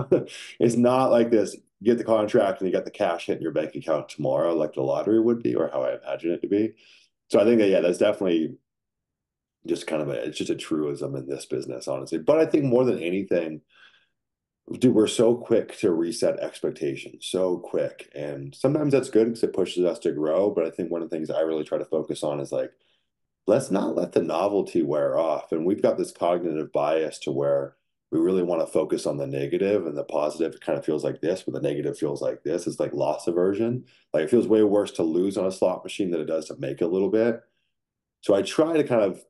it's not like this. You get the contract and you got the cash hit in your bank account tomorrow, like the lottery would be, or how I imagine it to be. So I think that, yeah, that's definitely just kind of it's just a truism in this business, honestly. But I think more than anything, dude, we're so quick to reset expectations, so quick. And sometimes that's good because it pushes us to grow. But I think one of the things I really try to focus on is like, let's not let the novelty wear off. And we've got this cognitive bias to where we really want to focus on the negative and the positive kind of feels like this, but the negative feels like this. It's like loss aversion. Like it feels way worse to lose on a slot machine than it does to make a little bit. So I try to kind of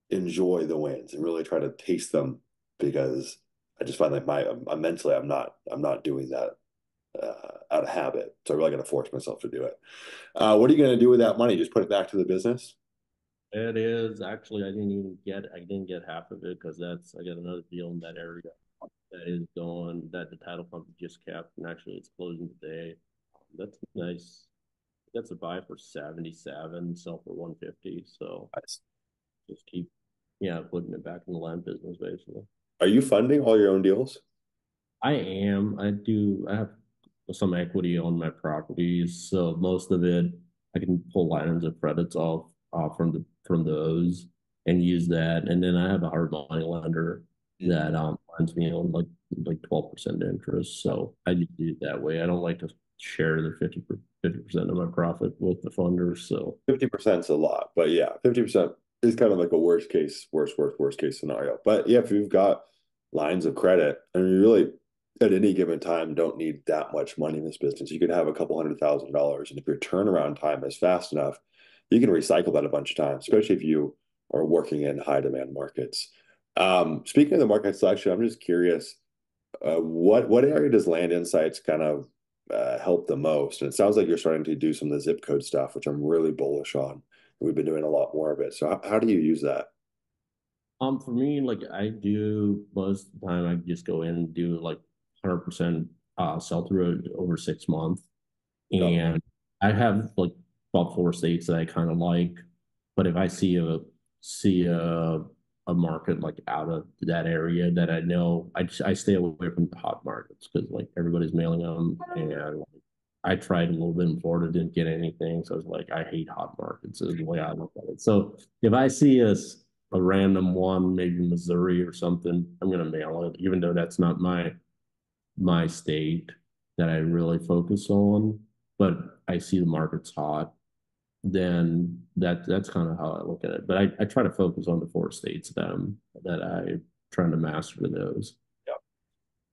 enjoy the wins and really try to taste them because I just find like mentally I'm not doing that out of habit. So I really got to force myself to do it. What are you going to do with that money? Just put it back to the business? It is actually I didn't get half of it because that's I got another deal in that area that is going that the title company just kept and actually it's closing today. That's nice. That's a buy for 77, sell for 150. So Nice. just keep yeah, putting it back in the land business basically. Are you funding all your own deals? I am. I have some equity on my properties, so most of it I can pull lines of credits off from those and use that. And then I have a hard money lender Mhm. that lends me on like 12% interest. So I just do it that way. I don't like to share the 50% of my profit with the funders. So 50% is a lot, but yeah, 50% is kind of like a worst case scenario. But yeah, if you've got lines of credit and you really at any given time don't need that much money in this business, you could have a couple $100,000. And if your turnaround time is fast enough, you can recycle that a bunch of times, especially if you are working in high demand markets. Speaking of the market selection, I'm just curious, what area does Land Insights kind of help the most? And it sounds like you're starting to do some of the zip code stuff, which I'm really bullish on. We've been doing a lot more of it. So how do you use that? for me, like I do most of the time, I just go in and do like 100% sell through over 6 months. Yeah. And I have like about four states that I kind of like. But if I see a market like out of that area that I know, I stay away from the hot markets because like everybody's mailing them, and I tried a little bit in Florida, didn't get anything. So I was like, I hate hot markets is the way I look at it. So if I see a random one, maybe Missouri or something, I'm gonna mail it, even though that's not my state that I really focus on, but I see the market's hot, then that's kind of how I look at it. But I try to focus on the four states that I trying to master those. Yeah.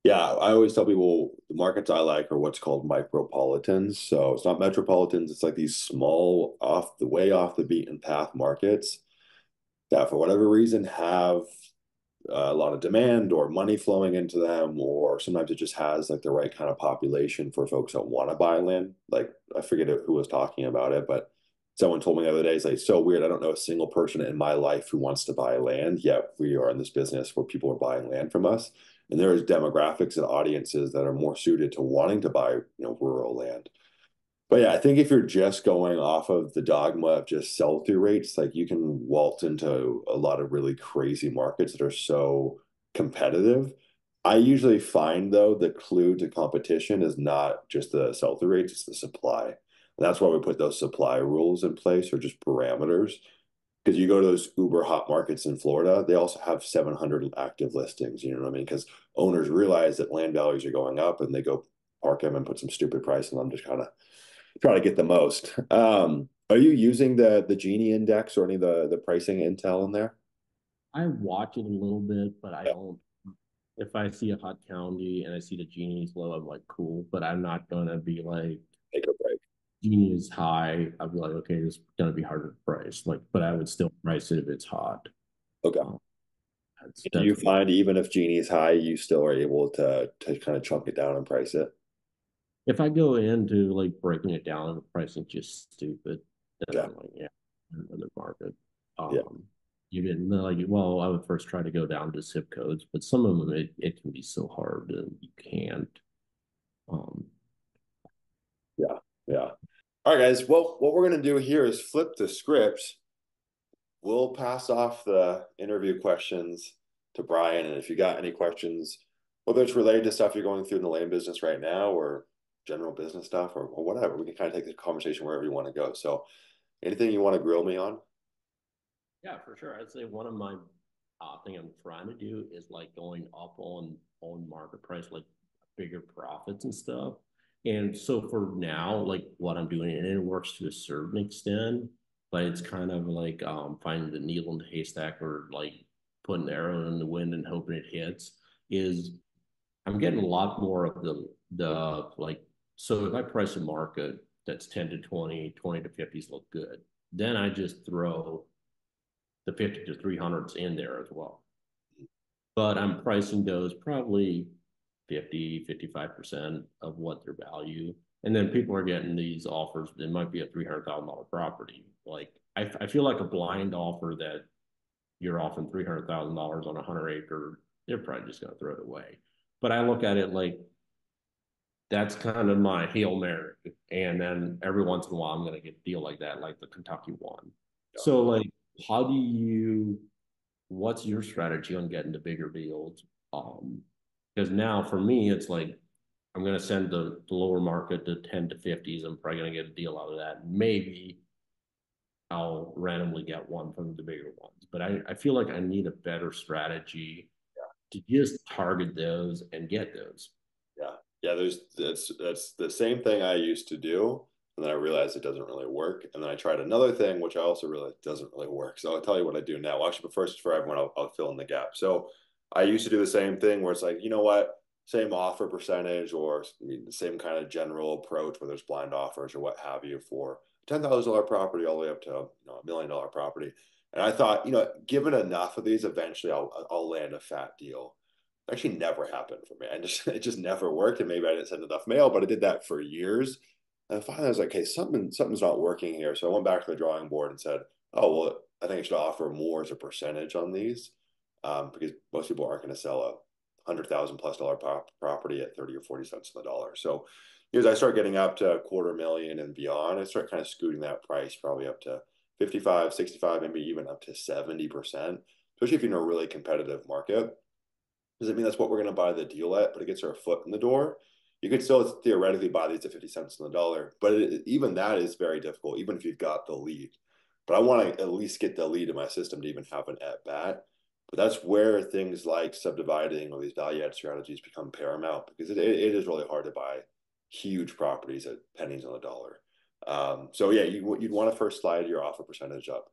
Yeah, I always tell people the markets I like are what's called micropolitans. So it's not metropolitans, it's like these small, way off the beaten path markets that for whatever reason have a lot of demand or money flowing into them, or sometimes it just has like the right kind of population for folks that want to buy land. Like I forget who was talking about it, but someone told me the other day, it's like so weird. I don't know a single person in my life who wants to buy land, yet we are in this business where people are buying land from us. And there is demographics and audiences that are more suited to wanting to buy, rural land. But yeah, I think if you're just going off of the dogma of just sell through rates, like you can waltz into a lot of really crazy markets that are so competitive. I usually find though the clue to competition is not just the sell through rates, it's the supply. And that's why we put those supply rules in place or just parameters. Because you go to those uber hot markets in Florida, they also have 700 active listings. You know what I mean? Because owners realize that land values are going up and they go park them and put some stupid price on them, just kind of try to get the most. Are you using the Gini index or any of the pricing intel in there? I watch it a little bit, but I Yeah, don't. If I see a hot county and I see the genie's low, I'm like, cool. But I'm not gonna be like take a break. genie is high. I'd be like, okay, this is gonna be harder to price. Like, but I would still price it if it's hot. Okay. Um, that's Do you that's find even if Gini is high, you still are able to kind of chunk it down and price it? if I go into like breaking it down and the pricing just stupid, then Yeah, I'm like, yeah, another market. yeah, You get like, well, I would first try to go down to zip codes, but some of them it can be so hard and you can't. Um, yeah, yeah. All right, guys. Well, what we're gonna do here is flip the script. We'll pass off the interview questions to Brian, and if you got any questions, whether it's related to stuff you're going through in the land business right now or general business stuff or whatever, we can kind of take the conversation wherever you want to go. So anything you want to grill me on? yeah, for sure. I'd say one of my thing I'm trying to do is like going up on market price, like bigger profits and stuff. And so for now, like what I'm doing, and it works to a certain extent, but it's kind of like finding the needle in the haystack or like putting the arrow in the wind and hoping it hits. Is I'm getting a lot more of the like so if I price a market that's 10 to 20, 20 to 50s look good, then I just throw the 50 to 300s in there as well. But I'm pricing those probably 50, 55% of what their value. And then people are getting these offers. It might be a $300,000 property. Like I feel like a blind offer that you're offering $300,000 on a 100 acre, they're probably just going to throw it away. But I look at it like that's kind of my Hail Mary. And then every once in a while, I'm going to get a deal like that, like the Kentucky one. Yeah. So, like, how do you, what's your strategy on getting the bigger deals? Because now for me, it's like, I'm going to send the lower market to 10 to 50s. I'm probably going to get a deal out of that. Maybe I'll randomly get one from the bigger ones. But I feel like I need a better strategy to just target those and get those. Yeah. Yeah, that's the same thing I used to do. And then I realized it doesn't really work. And then I tried another thing, which I also realized doesn't really work. So I'll tell you what I do now. Well, actually, but first for everyone, I'll fill in the gap. So I used to do the same thing where it's like, you know what? Same offer percentage or I mean, the same kind of general approach where there's blind offers or what have you for $10,000 property all the way up to $1 million property. And I thought, given enough of these, eventually I'll land a fat deal. Actually never happened for me. And just it just never worked. And maybe I didn't send enough mail, but I did that for years. And finally I was like, hey, something's not working here. So I went back to the drawing board and said, oh, well, I think I should offer more as a percentage on these. Because most people aren't going to sell a $100,000+ property at 30 or 40 cents on the dollar. So as I start getting up to 250,000 and beyond, I start kind of scooting that price probably up to 55, 65, maybe even up to 70%, especially if you're in a really competitive market. Does it mean that's what we're going to buy the deal at, but it gets our foot in the door? You could still theoretically buy these at 50 cents on the dollar, but even that is very difficult, even if you've got the lead. But I want to at least get the lead in my system to even have an at bat. But that's where things like subdividing or these value add strategies become paramount because it is really hard to buy huge properties at pennies on the dollar. So yeah, you'd want to first slide your offer percentage up.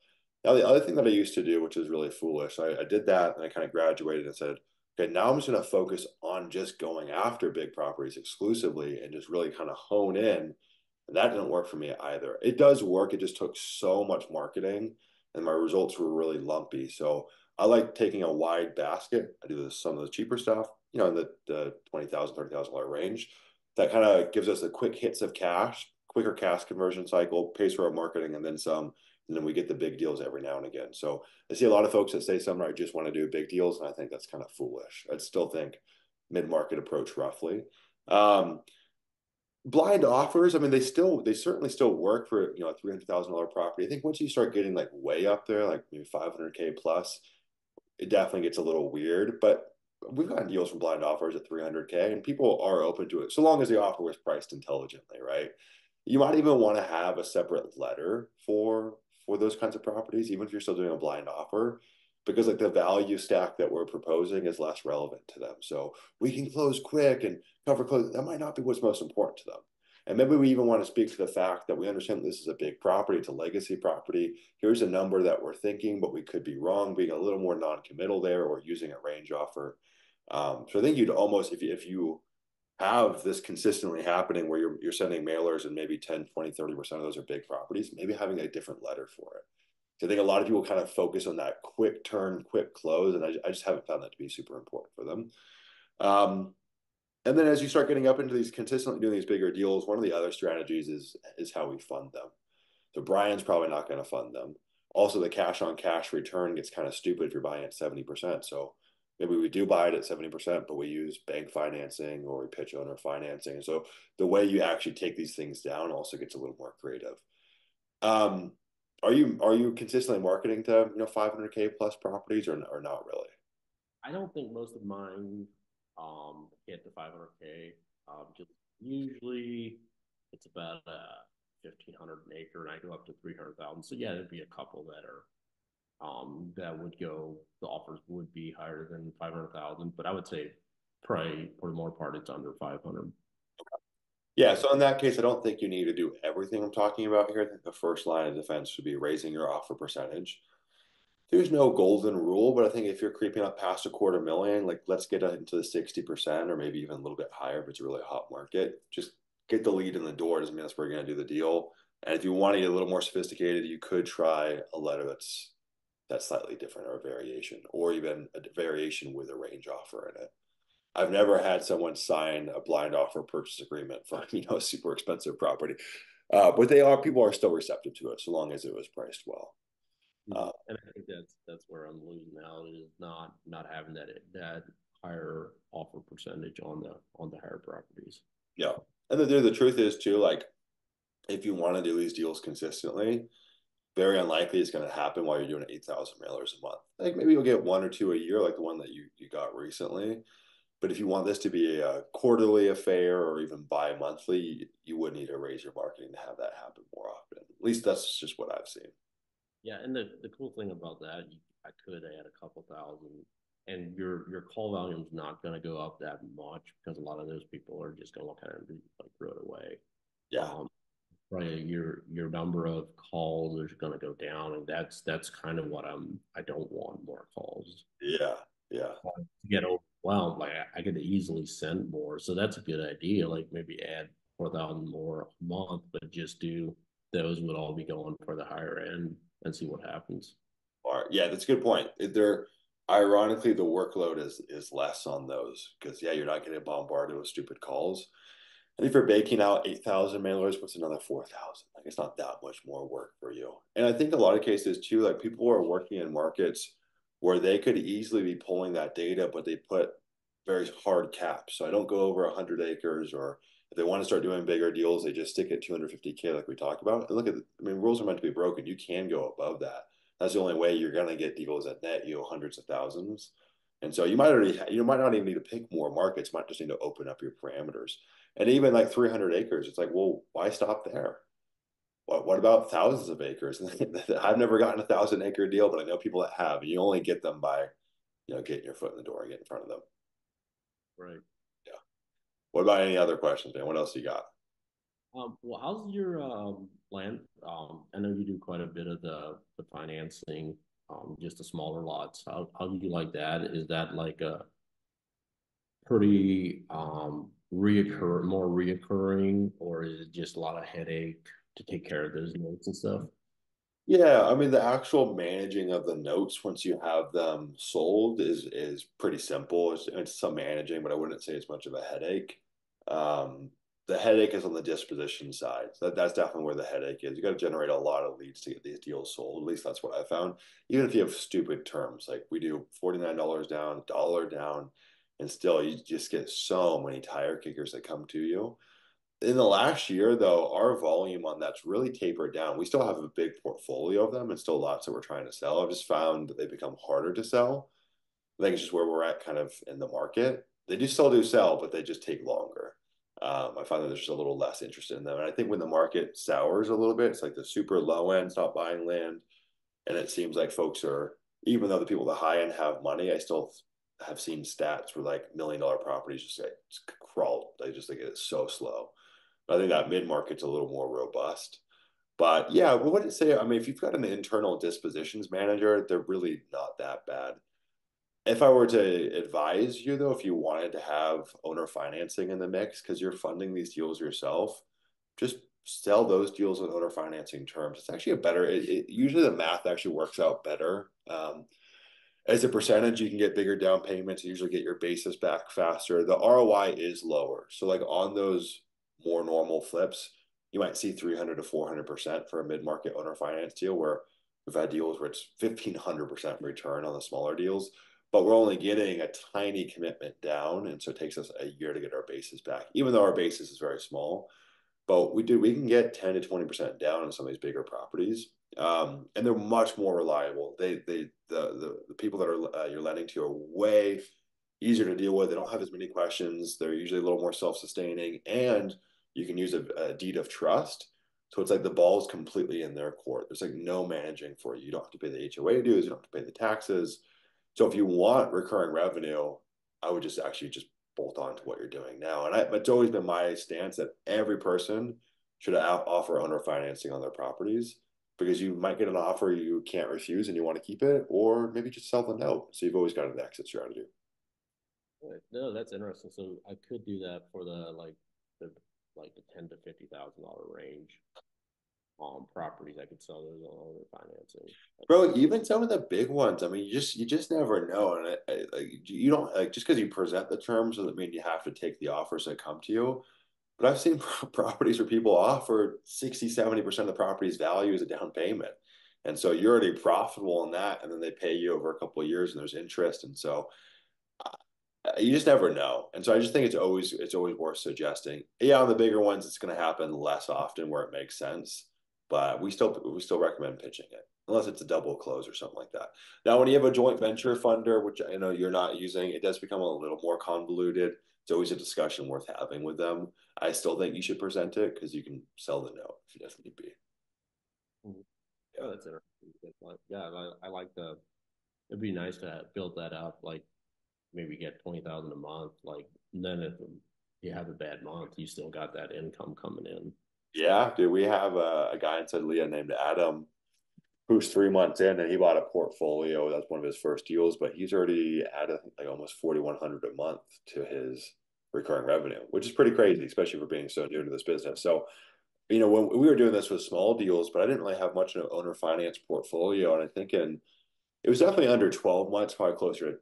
Now, the other thing that I used to do, which is really foolish, I did that and I kind of graduated and said, okay, now I'm just going to focus on just going after big properties exclusively and just really kind of hone in. And that didn't work for me either. It does work. It just took so much marketing and my results were really lumpy. So I like taking a wide basket. I do some of the cheaper stuff, in the $20,000, $30,000 range. That kind of gives us the quick hits of cash, quicker cash conversion cycle, pays for our marketing, and then some. And then we get the big deals every now and again. So I see a lot of folks that say, Sumner, I just want to do big deals. And I think that's kind of foolish. I'd still think mid-market approach roughly. Um, Blind offers, I mean, they certainly still work for, a $300,000 property. I think once you start getting like way up there, like maybe 500K plus, it definitely gets a little weird. But we've gotten deals from blind offers at 300K, and people are open to it so long as the offer was priced intelligently, right? You might even want to have a separate letter for those kinds of properties, even if you're still doing a blind offer, because like the value stack that we're proposing is less relevant to them. So we can close quick and cover close. That might not be what's most important to them. And maybe we even want to speak to the fact that we understand this is a big property, it's a legacy property. Here's a number that we're thinking, but we could be wrong, being a little more non-committal there or using a range offer. So I think you'd almost, if you have this consistently happening where you're sending mailers and maybe 10, 20, 30% of those are big properties, maybe having a different letter for it. So I think a lot of people kind of focus on that quick turn, quick close, and I just haven't found that to be super important for them. Um, and then as you start getting up into these consistently doing these bigger deals, one of the other strategies is how we fund them. So Brian's probably not going to fund them. Also, the cash on cash return gets kind of stupid if you're buying at 70%. So maybe we do buy it at 70%, but we use bank financing or we pitch owner financing. So the way you actually take these things down also gets a little more creative. Um, are you consistently marketing to 500K plus properties or not really? I don't think most of mine hit the 500K. Just usually it's about 1,500 an acre, and I go up to 300,000. So yeah, there'd be a couple that are that would go. The offers would be higher than 500,000, but I would say probably for the more part it's under 500. Yeah, so in that case, I don't think you need to do everything I'm talking about here. I think the first line of defense should be raising your offer percentage. There's no golden rule, but I think if you're creeping up past a 250,000, like let's get into the 60% or maybe even a little bit higher if it's a really hot market. Just get the lead in the door. Doesn't mean that's where you're going to do the deal. And if you want to get a little more sophisticated, you could try a letter that's slightly different or a variation, or even a variation with a range offer in it. I've never had someone sign a blind offer purchase agreement for, a super expensive property. But people are still receptive to it so long as it was priced well. Mhm. And I think that's where I'm losing out is not having that higher offer percentage on the higher properties. Yeah. And the truth is too, like if you want to do these deals consistently, very unlikely it's going to happen while you're doing 8,000 mailers a month. Like maybe you'll get one or two a year, like the one that you got recently. But if you want this to be a quarterly affair or even bi-monthly, you would need to raise your marketing to have that happen more often. At least that's just what I've seen. Yeah, and the cool thing about that, I could add a couple thousand, and your call volume is not going to go up that much because a lot of those people are just going to look at it and like throw it away. Yeah. Um, right, your number of calls is going to go down, and that's kind of what I don't want more calls. Yeah. Yeah. To get overwhelmed, like I could easily send more, so that's a good idea. Like maybe add 4,000 more a month, but just do those would all be going for the higher end and see what happens. Or yeah, that's a good point. They're ironically the workload is less on those because yeah, you're not getting bombarded with stupid calls. And if you're baking out 8,000 mailers, what's another 4,000? Like it's not that much more work for you. And I think a lot of cases too, like people are working in markets where they could easily be pulling that data, but they put very hard caps. So I don't go over 100 acres, or if they want to start doing bigger deals, they just stick at 250K like we talked about. And look at, I mean, rules are meant to be broken. You can go above that. That's the only way you're going to get deals that net you hundreds of thousands. And so you might not even need to pick more markets. You might just need to open up your parameters. And even like 300 acres, it's like, well, why stop there? What about thousands of acres? I've never gotten a 1,000 acre deal, but I know people that have. And you only get them by, getting your foot in the door and get in front of them. Right. Yeah. What about any other questions, man? What else you got? Well, how's your land? I know you do quite a bit of the financing, just the smaller lots. How do you like that? Is that like a pretty more reoccurring, or is it just a lot of headache to take care of those notes and stuff? Yeah, I mean the actual managing of the notes once you have them sold is pretty simple. It's some managing, but I wouldn't say it's much of a headache. Um, the headache is on the disposition side. So that's definitely where the headache is. You got to generate a lot of leads to get these deals sold. At least that's what I found. Even if you have stupid terms, like we do $49 down, $1 down, and still you just get so many tire kickers that come to you. In the last year, though, our volume on that's really tapered down. We still have a big portfolio of them and still lots that we're trying to sell. I've just found that they become harder to sell. I think it's just where we're at kind of in the market. They do still do sell, but they just take longer. I find that there's just a little less interest in them. And I think when the market sours a little bit, it's like the super low end stop buying land. And it seems like folks are, even though the people at the high end have money, I still have seen stats where like $1 million properties just crawl. They just think it's so slow. I think that mid market's a little more robust. But yeah, what would it say? I mean, if you've got an internal dispositions manager, they're really not that bad. If I were to advise you, though, if you wanted to have owner financing in the mix because you're funding these deals yourself, just sell those deals with owner financing terms. It's actually a better, usually the math actually works out better. As a percentage, you can get bigger down payments, usually get your basis back faster. The ROI is lower. So like on those more normal flips, you might see 300 to 400% for a mid-market owner finance deal where we've had deals where it's 1,500% return on the smaller deals, but we're only getting a tiny commitment down. And so it takes us a year to get our basis back, even though our basis is very small. But we can get 10 to 20% down on some of these bigger properties. And they're much more reliable. The people that are you're lending to are way easier to deal with. They don't have as many questions. They're usually a little more self-sustaining, and you can use a deed of trust. So it's like the ball's completely in their court. There's like no managing for you. You don't have to pay the HOA dues. You don't have to pay the taxes. So if you want recurring revenue, I would just actually just bolt on to what you're doing now. And it's always been my stance that every person should offer owner financing on their properties because you might get an offer you can't refuse and you want to keep it, or maybe just sell the note. So you've always got an exit strategy. Right. No, that's interesting. So I could do that for the like the 10 to $50,000 range. properties I could sell those on their financing. Bro, even some of the big ones, I mean, you just never know. And like you don't like just because you present the terms doesn't mean you have to take the offers that come to you. But I've seen properties where people offer 60, 70% of the property's value as a down payment. And so you're already profitable in that, and then they pay you over a couple of years and there's interest. And so you just never know. And so I just think it's always worth suggesting. Yeah, on the bigger ones, it's going to happen less often where it makes sense, but we still recommend pitching it unless it's a double close or something like that. Now, when you have a joint venture funder, which I know you're not using, it does become a little more convoluted. It's always a discussion worth having with them. I still think you should present it because you can sell the note if need be. Mhm. Yeah. Oh, that's interesting. Like, yeah, I like the. It'd be nice to build that up. Like maybe get 20,000 a month. Like then if you have a bad month, you still got that income coming in. Yeah, dude, we have a guy in LIA named Adam who's 3 months in and he bought a portfolio. That's one of his first deals, but he's already added like almost 4,100 a month to his recurring revenue, which is pretty crazy, especially for being so new to this business. So, when we were doing this with small deals, but I didn't really have much of an owner finance portfolio. And I think it was definitely under 12 months, probably closer to,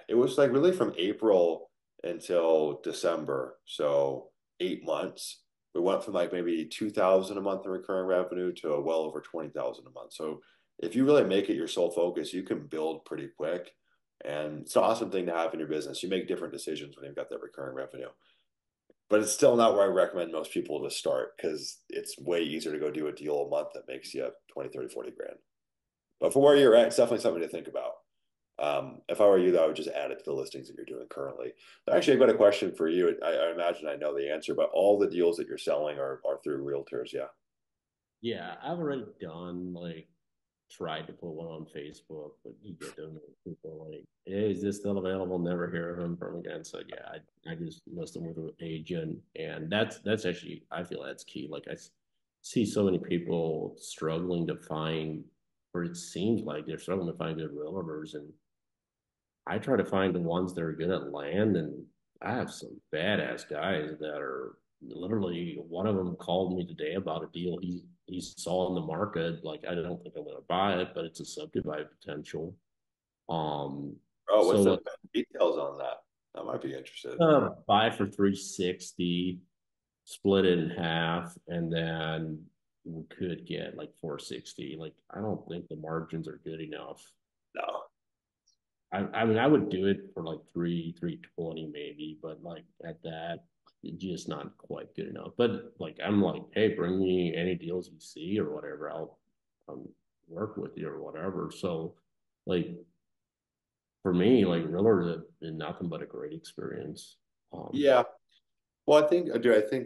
it was like really from April until December. So 8 months. We went from like maybe 2,000 a month in recurring revenue to a well over 20,000 a month. So if you really make it your sole focus, you can build pretty quick. And it's an awesome thing to have in your business. You make different decisions when you've got that recurring revenue. But it's still not where I recommend most people to start because it's way easier to go do a deal a month that makes you 20, 30, 40 grand. But for where you're at, it's definitely something to think about. If I were you, though, I would just add it to the listings that you're doing currently. Actually, I've got a question for you. I imagine I know the answer, but all the deals that you're selling are through realtors, yeah. Yeah, I've already done like tried to put one on Facebook, but you get them people like, hey, is this still available? Never hear of them from again. So yeah, I just list them with an agent, and that's actually I feel that's key. Like see so many people struggling to find, or it seems like they're struggling to find good realtors, and I try to find the ones that are good at land, and I have some badass guys that are literally. One of them called me today about a deal he saw in the market. Like I don't think I'm going to buy it, but it's a subdivide potential. Um, Oh, what's so the like details on that? I might be interested. buy for 360, split it in half, and then we could get like 460. Like I don't think the margins are good enough. No. I mean, I would do it for like 320 maybe, but like at that, it's just not quite good enough. But like, I'm like, hey, bring me any deals you see or whatever. I'll work with you or whatever. So, like, for me, like, realtors have been nothing but a great experience. Yeah. Well, I think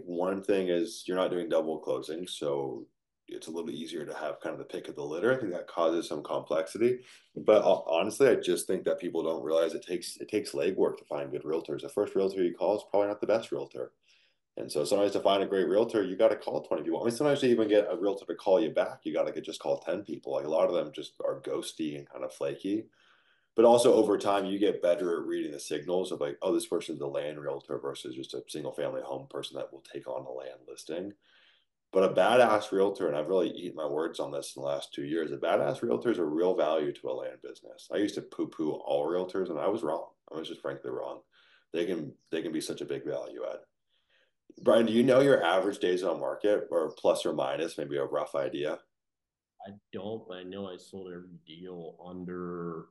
one thing is you're not doing double closing, so it's a little bit easier to have kind of the pick of the litter. I think that causes some complexity. But honestly, I just think that people don't realize it takes legwork to find good realtors. The first realtor you call is probably not the best realtor. And so sometimes to find a great realtor, you got to call 20 people. I mean, sometimes to even get a realtor to call you back, you got to just call 10 people. Like a lot of them just are ghosty and kind of flaky. But also over time, you get better at reading the signals of like, oh, this person's a land realtor versus just a single family home person that will take on a land listing. But a badass realtor, and I've really eaten my words on this in the last 2 years, a badass realtor is a real value to a land business. I used to poo-poo all realtors, and I was wrong. I was just frankly wrong. They can be such a big value add. Brian, do you know your average days on market or plus or minus, maybe a rough idea? I don't, but I know I sold every deal under.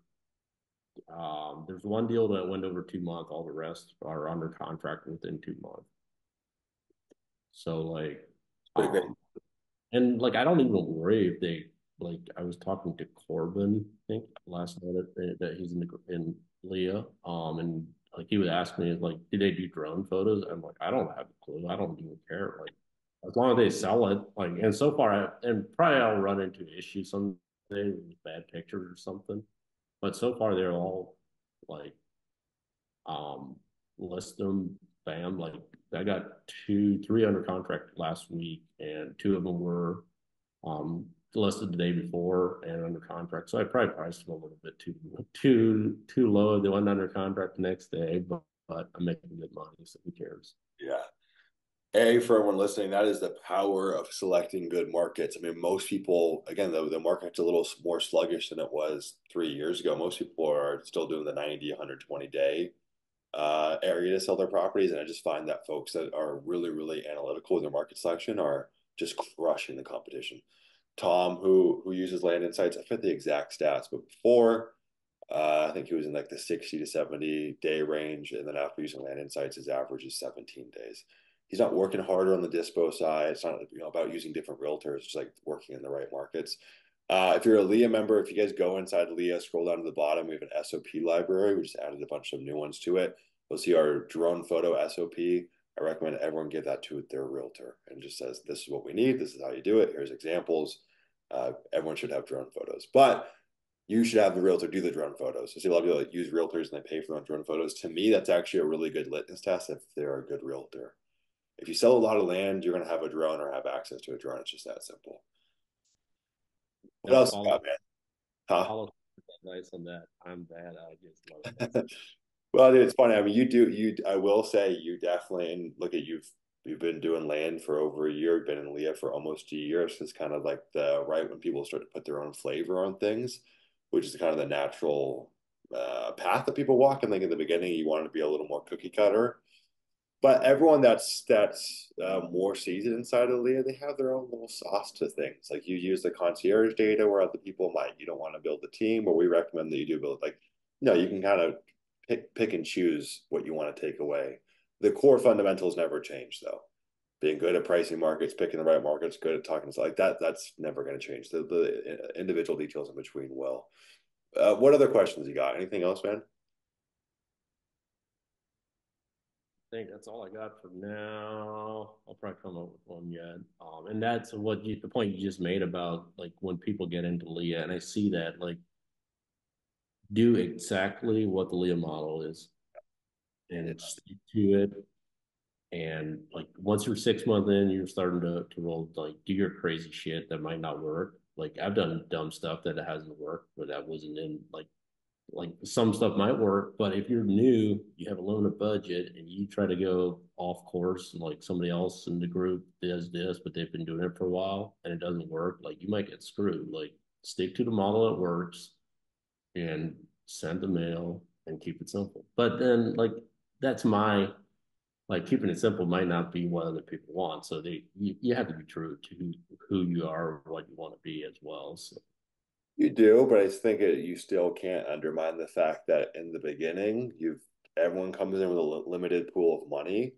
There's one deal that went over 2 months. All the rest are under contract within 2 months. So like, It's pretty great. um, and like I don't even worry if they like. I was talking to Corbin, I think last night that he's in Leah, and like he would ask me like, do they do drone photos? I'm like, I don't have a clue. I don't even care. Like as long as they sell it, like, and so far, and probably I'll run into issues someday with bad pictures or something. But so far, they're all like um, list them, bam. Like I got three under contract last week, and two of them were listed the day before and under contract. So I probably priced them a little bit too low. They went under contract the next day, but I'm making good money, so who cares? Yeah. For everyone listening, that is the power of selecting good markets. I mean, most people, again, the market's a little more sluggish than it was 3 years ago. Most people are still doing the 90, 120 day area to sell their properties. And I just find that folks that are really, really analytical with their market selection are just crushing the competition. Tom, who uses Land Insights, I forget the exact stats, but before, I think he was in like the 60 to 70 day range. And then after using Land Insights, his average is 17 days. He's not working harder on the dispo side. It's not, about using different realtors. It's like working in the right markets. If you're a LIA member, if you guys go inside LIA, scroll down to the bottom, we have an SOP library. We just added a bunch of new ones to it. You'll see our drone photo SOP. I recommend everyone give that to their realtor and just says, this is what we need. This is how you do it. Here's examples. Everyone should have drone photos, but you should have the realtor do the drone photos. So see a lot of people that use realtors and they pay for their own drone photos. To me, that's actually a really good litmus test if they're a good realtor. If you sell a lot of land, you're going to have a drone or have access to a drone. It's just that simple. What Yep, else you got, man? Huh? follow advice on that. I'm bad. I just love that. Well, dude, it's funny. I mean, I will say you definitely, and look at you've been doing land for over a year. You've been in LIA for almost a year. So it's kind of like the right when people start to put their own flavor on things, which is kind of the natural path that people walk. And like in the beginning, you want to be a little more cookie cutter. But everyone that's more seasoned inside of LIA, they have their own little sauce to things. Like you use the concierge data where other people might, you don't want to build a team, or we recommend that you do build like, you can kind of pick and choose what you want to take away. The core fundamentals never change though. Being good at pricing markets, picking the right markets, good at talking to like that, that's never going to change. The individual details in between will. What other questions you got? Anything else, man? Think that's all I got for now. I'll probably come up with one yet. And that's the point you just made about like when people get into LIA, and I see that like do exactly what the LIA model is and stick to it. And like once you're 6 months in, you're starting to roll like do your crazy shit that might not work. Like I've done dumb stuff that hasn't worked, but that wasn't in like some stuff might work, but if you're new, you have a limited budget and you try to go off course and like somebody else in the group does this, but they've been doing it for a while and it doesn't work, like you might get screwed. Like stick to the model that works and send the mail and keep it simple. But then like that's my like keeping it simple might not be what other people want. So you have to be true to who you are, what you want to be as well. So You do, but I think you still can't undermine the fact that in the beginning, everyone comes in with a limited pool of money.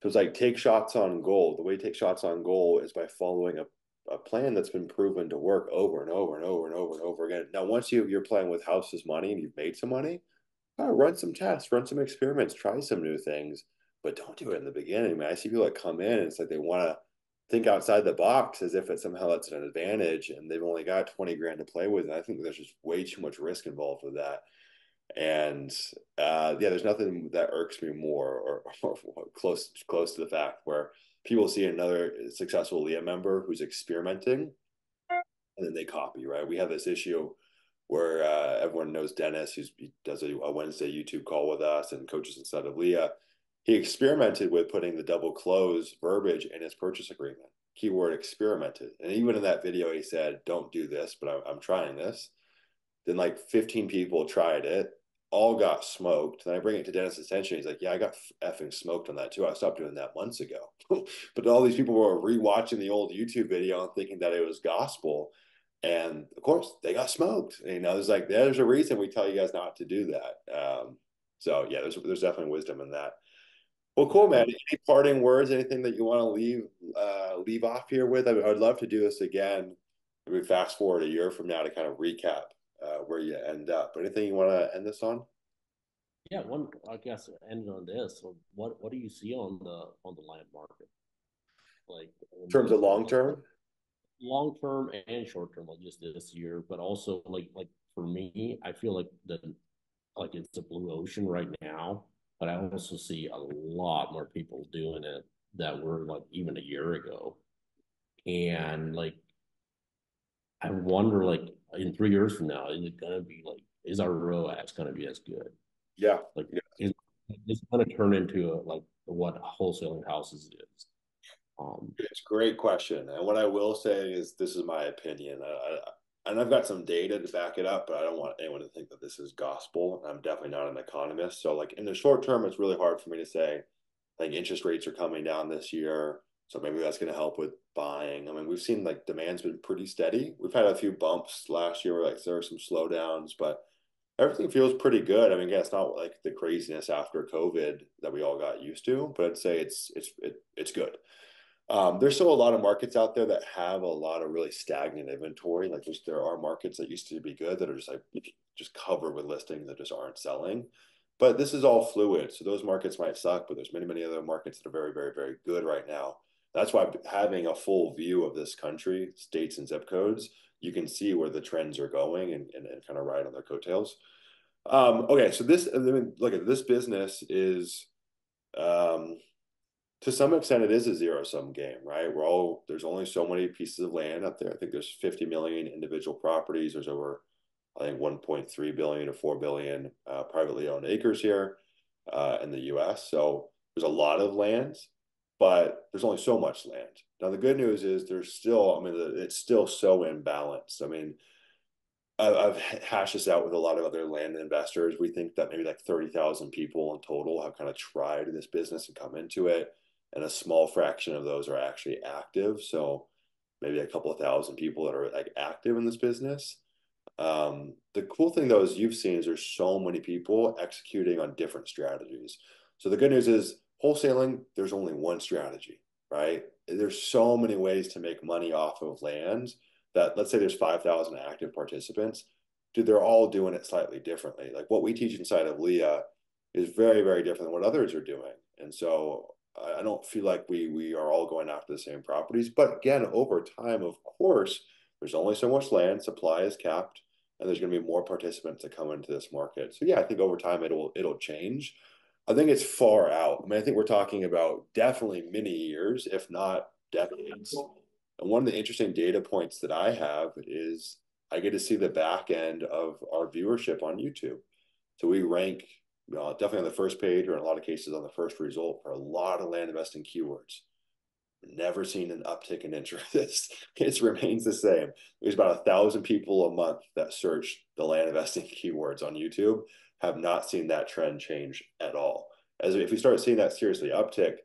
So it's like take shots on goal. The way to take shots on goal is by following a plan that's been proven to work over and over and over and over and over again. Now, once you're playing with house's money and you've made some money, run some tests, run some experiments, try some new things, but don't do it in the beginning, man. I see people that come in and it's like they want to think outside the box as if it somehow that's an advantage and they've only got 20 grand to play with. And I think there's just way too much risk involved with that. And yeah, there's nothing that irks me more or close to the fact where people see another successful LIA member who's experimenting and then they copy, right? We have this issue where everyone knows Dennis, he does a Wednesday YouTube call with us and coaches inside of LIA. He experimented with putting the double close verbiage in his purchase agreement. Keyword experimented. And even in that video, he said, don't do this, but I'm trying this. Then like 15 people tried it, all got smoked. Then I bring it to Dennis' attention. He's like, yeah, I got effing smoked on that too. I stopped doing that months ago. But all these people were rewatching the old YouTube video and thinking that it was gospel. And of course, they got smoked. And, there's a reason we tell you guys not to do that. So yeah, there's definitely wisdom in that. Well, cool, man. Any parting words? Anything that you want to leave off here with? I'd love to do this again. Maybe fast forward a year from now to kind of recap where you end up. Anything you want to end this on? yeah, one I guess ending on this. So what do you see on the land market? Like In terms of long like term? long term and short term, like just this year, but also like for me, I feel like the like it's a blue ocean right now, but I also see a lot more people doing it that were like even a year ago. And like I wonder like in 3 years from now, is it gonna be like is our ROAS gonna be as good? Yeah. Like Yeah. is it's gonna turn into a like what wholesaling houses is. It's a great question. And what I will say is this is my opinion. And I've got some data to back it up, but I don't want anyone to think that this is gospel. I'm definitely not an economist. So like in the short term, it's really hard for me to say, I think interest rates are coming down this year. So maybe that's going to help with buying. I mean, we've seen like demand's been pretty steady. We've had a few bumps last year where like there were some slowdowns, but everything feels pretty good. I mean, yeah, it's not like the craziness after COVID that we all got used to, but I'd say it's good. There's still a lot of markets out there that have a lot of really stagnant inventory. Like there are markets that used to be good that are just like just covered with listings that just aren't selling. But this is all fluid. So those markets might suck, but there's many, many other markets that are very, very, very good right now. That's why having a full view of this country, states and zip codes, you can see where the trends are going and kind of ride on their coattails. Okay, so I mean, look at this business is um, to some extent it is a zero sum game, right? There's only so many pieces of land out there. I think there's 50 million individual properties. There's over, I think, 1.3 billion to 4 billion privately owned acres here in the US. So there's a lot of land, but there's only so much land. Now, the good news is I mean, it's still so imbalanced. I mean, I've hashed this out with a lot of other land investors. We think that maybe like 30,000 people in total have kind of tried this business and come into it, and a small fraction of those are actually active. So maybe a couple of thousand people that are like active in this business. The cool thing though is you've seen is there's so many people executing on different strategies. So the good news is wholesaling, there's only one strategy, right? There's so many ways to make money off of land that let's say there's 5,000 active participants. Dude, they're all doing it slightly differently. Like what we teach inside of LIA is very, very different than what others are doing. And so I don't feel like we are all going after the same properties. But again, over time, of course, there's only so much land, supply is capped, and there's going to be more participants that come into this market. So yeah, I think over time it'll change. I think it's far out. I mean, I think we're talking about definitely many years, if not decades. And one of the interesting data points that I have is I get to see the back end of our viewership on YouTube. So we rank definitely on the first page or in a lot of cases on the first result for a lot of land investing keywords. Never seen an uptick in interest. It remains the same. There's about 1,000 people a month that search the land investing keywords on YouTube. Have not seen that trend change at all. As if we start seeing that seriously uptick,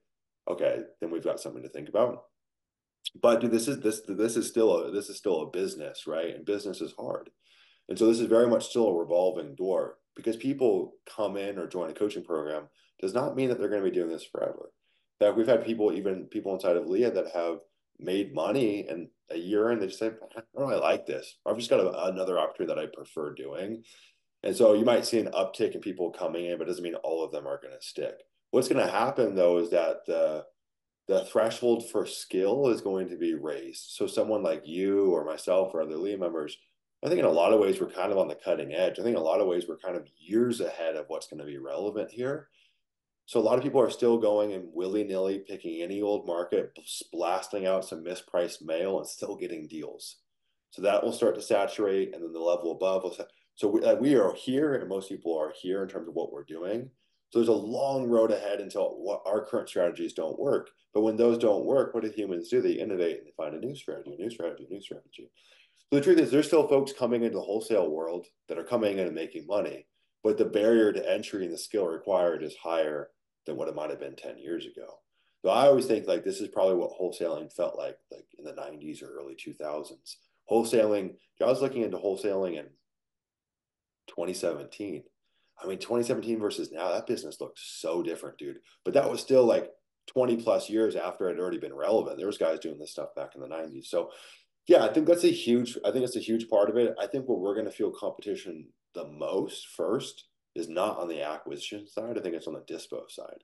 okay, then we've got something to think about. But dude, this is still a business, right? And business is hard. And so this is very much still a revolving door because people come in or join a coaching program does not mean that they're going to be doing this forever. In fact, we've had people, even people inside of LIA that have made money and a year in, they just say, I don't really like this. Or I've just got another opportunity that I prefer doing. And so you might see an uptick in people coming in, but it doesn't mean all of them are going to stick. What's going to happen though is that the threshold for skill is going to be raised. So someone like you or myself or other LIA members, I think in a lot of ways we're kind of on the cutting edge. I think in a lot of ways we're kind of years ahead of what's going to be relevant here. So a lot of people are still going and willy-nilly picking any old market, blasting out some mispriced mail and still getting deals. So that will start to saturate, and then the level above will. So we are here, and most people are here in terms of what we're doing. So there's a long road ahead until what our current strategies don't work. But when those don't work, what do humans do? They innovate and they find a new strategy, a new strategy, a new strategy. So the truth is, there's still folks coming into the wholesale world that are coming in and making money, but the barrier to entry and the skill required is higher than what it might have been 10 years ago. So I always think like this is probably what wholesaling felt like in the 90s or early 2000s. Wholesaling, I was looking into wholesaling in 2017. I mean, 2017 versus now, that business looks so different, dude. But that was still like 20 plus years after it had already been relevant. There was guys doing this stuff back in the 90s. So yeah, I think that's a huge part of it. I think where we're going to feel competition the most first is not on the acquisition side. I think it's on the dispo side.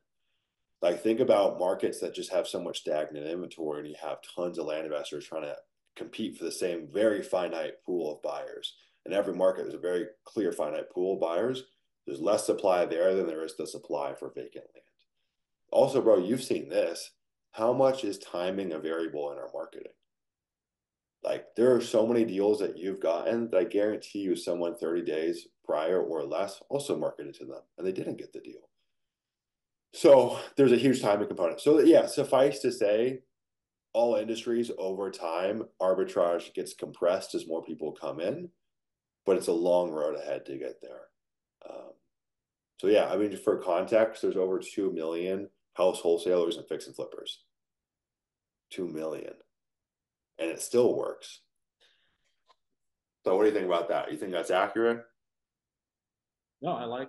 Like think about markets that just have so much stagnant inventory and you have tons of land investors trying to compete for the same very finite pool of buyers. In every market, there's a very clear finite pool of buyers. There's less supply there than there is the supply for vacant land. Also, bro, you've seen this. How much is timing a variable in our marketing? Like there are so many deals that you've gotten that I guarantee you someone 30 days prior or less also marketed to them and they didn't get the deal. So there's a huge timing component. So yeah, suffice to say, all industries over time, arbitrage gets compressed as more people come in, but it's a long road ahead to get there. Um, so yeah, I mean, for context, there's over 2 million house wholesalers and fix and flippers. 2 million. And it still works. So what do you think about that? You think that's accurate? No, I like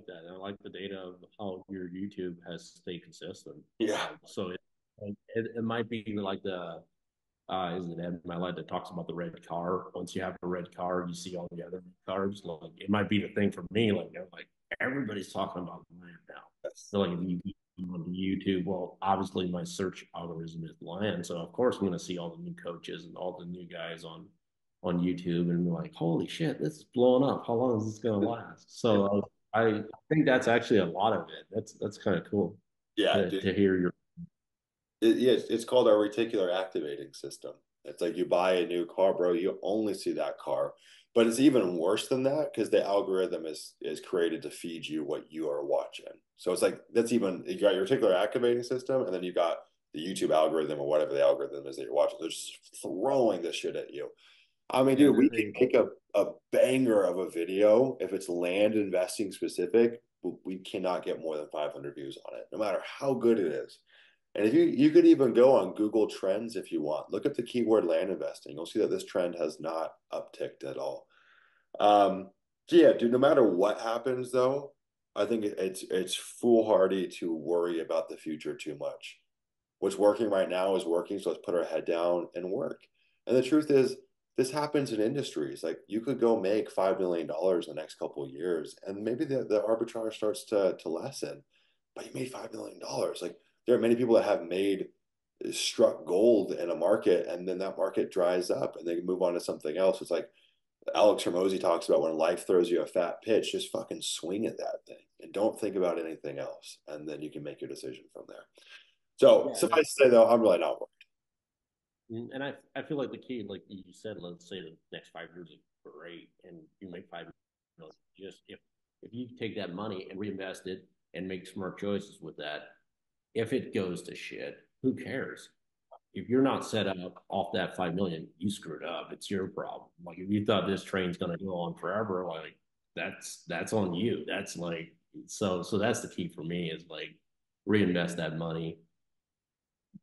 that. And I like the data of how your YouTube has stayed consistent. Yeah. So it might be like the is it Ed Milet that talks about the red car? Once you have a red car, you see all the other cars. Like it might be the thing for me. Like like everybody's talking about land now. Yes. So like if you on the YouTube, well, obviously my search algorithm is land, so of course I'm going to see all the new coaches and all the new guys on YouTube, and be like, holy shit, this is blowing up. How long is this going to last? So I think that's actually a lot of it. That's kind of cool Yeah, dude. to hear your. Yeah, it's called our reticular activating system. It's like you buy a new car, bro, you only see that car. But it's even worse than that because the algorithm is created to feed you what you are watching. So it's like that's even you got your reticular activating system, and then you got the YouTube algorithm or whatever the algorithm is that you're watching. They're just throwing this shit at you. I mean, Yeah, dude, we can they make a banger of a video if it's land investing specific. We cannot get more than 500 views on it, no matter how good it is. And if you could even go on Google Trends if you want, look up the keyword land investing. You'll see that this trend has not upticked at all. So yeah, dude, no matter what happens though, I think it's foolhardy to worry about the future too much. What's working right now is working, so let's put our head down and work. And the truth is, this happens in industries. Like you could go make $5 million in the next couple of years, and maybe the arbitrage starts to lessen, but you made $5 million. Like there are many people that have made struck gold in a market, and then that market dries up, and they move on to something else. It's like Alex Hermosi talks about when life throws you a fat pitch, just fucking swing at that thing and don't think about anything else, and then you can make your decision from there. So yeah, suffice to say, though, I'm really not worried. and I feel like the key, like you said, let's say the next 5 years are great, and you make 5 million. Just if you take that money and reinvest it and make smart choices with that, if it goes to shit, who cares? If you're not set up off that 5 million, you screwed up. It's your problem. Like if you thought this train's gonna go on forever, like that's on you. That's like so that's the key for me is like reinvest that money,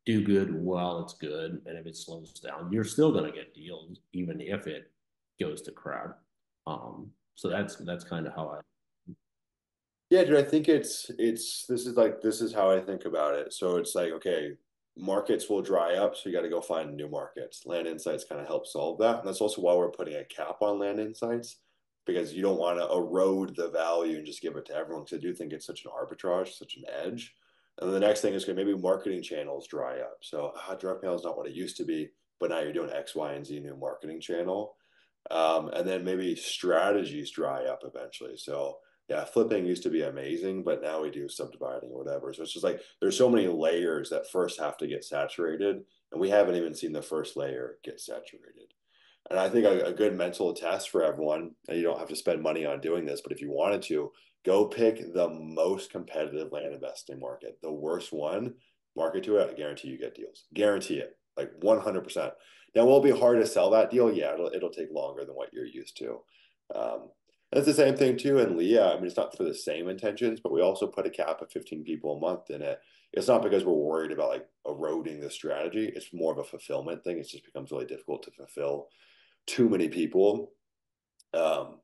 do good while it's good, and if it slows down, you're still gonna get deals even if it goes to crap. So that's kind of how I. Yeah, dude, I think it's this is how I think about it. So it's like, okay, markets will dry up, so you got to go find new markets. Land Insights kind of help solve that. And that's also why we're putting a cap on Land Insights, because you don't want to erode the value and just give it to everyone. Because I do think it's such an arbitrage, such an edge. And then the next thing is going to maybe marketing channels dry up. So direct mail is not what it used to be, but now you're doing X, Y, and Z new marketing channel. And then maybe strategies dry up eventually. So yeah, flipping used to be amazing, but now we do subdividing or whatever. So it's just like there's so many layers that first have to get saturated, and we haven't even seen the first layer get saturated. And I think a good mental test for everyone, and you don't have to spend money on doing this, but if you wanted to, go pick the most competitive land investing market, the worst one, market to it. I guarantee you get deals. Guarantee it, like 100%. Now, will it be hard to sell that deal? Yeah, it'll take longer than what you're used to. Um, and it's the same thing too in LIA. I mean, it's not for the same intentions, but we also put a cap of 15 people a month in it. It's not because we're worried about like eroding the strategy. It's more of a fulfillment thing. It just becomes really difficult to fulfill too many people. Um,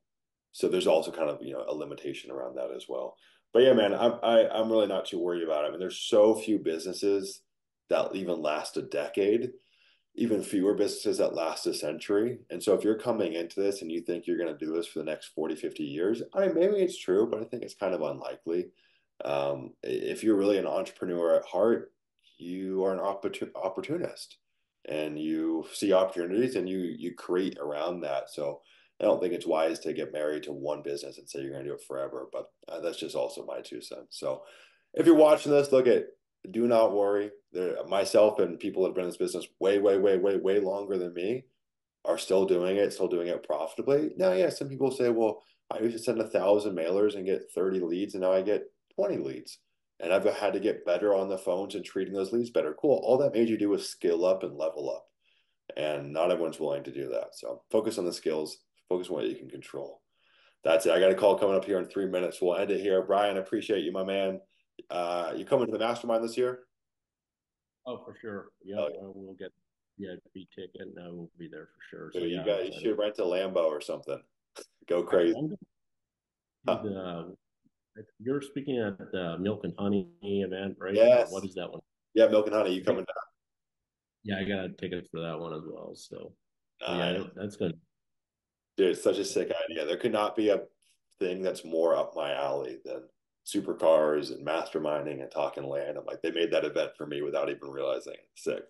so there's also kind of a limitation around that as well. But yeah, man, I'm really not too worried about it. I mean, there's so few businesses that even last a decade, even fewer businesses that last a century. And so if you're coming into this and you think you're going to do this for the next 40, 50 years, I mean, maybe it's true, but I think it's kind of unlikely. If you're really an entrepreneur at heart, you are an opportunist and you see opportunities and you create around that. So I don't think it's wise to get married to one business and say you're going to do it forever, but that's just also my 2 cents. So if you're watching this, look at do not worry. Myself and people that have been in this business way, way, way, way, way longer than me are still doing it profitably. Now, yeah, some people say, well, I used to send 1,000 mailers and get 30 leads, and now I get 20 leads. and I've had to get better on the phones and treating those leads better. Cool. All that made you do was skill up and level up. And not everyone's willing to do that. So focus on the skills, focus on what you can control. That's it. I got a call coming up here in 3 minutes. We'll end it here. Brian, I appreciate you, my man. You coming to the mastermind this year? Oh, for sure. Yep, Oh, yeah. we'll get VIP ticket, and I will be there for sure. So Dude, yeah, I'm you excited. should rent a Lambo or something. Go Actually, crazy. I'm Huh. gonna, you're speaking at the Milk and Honey event, right? What Yes. is that one? Yeah, Milk and Honey, you I think, coming down? yeah, I got a ticket for that one as well. So yeah, Nice. that's good. Dude, it's such a sick idea. There could not be a thing that's more up my alley than supercars and masterminding and talking land. I'm like, they made that event for me without even realizing it. Sick.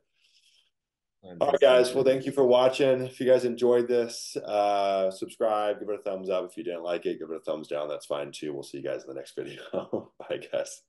All right, guys. Well, Fantastic. thank you for watching. If you guys enjoyed this, subscribe, give it a thumbs up. If you didn't like it, give it a thumbs down. That's fine too. We'll see you guys in the next video. Bye, guys.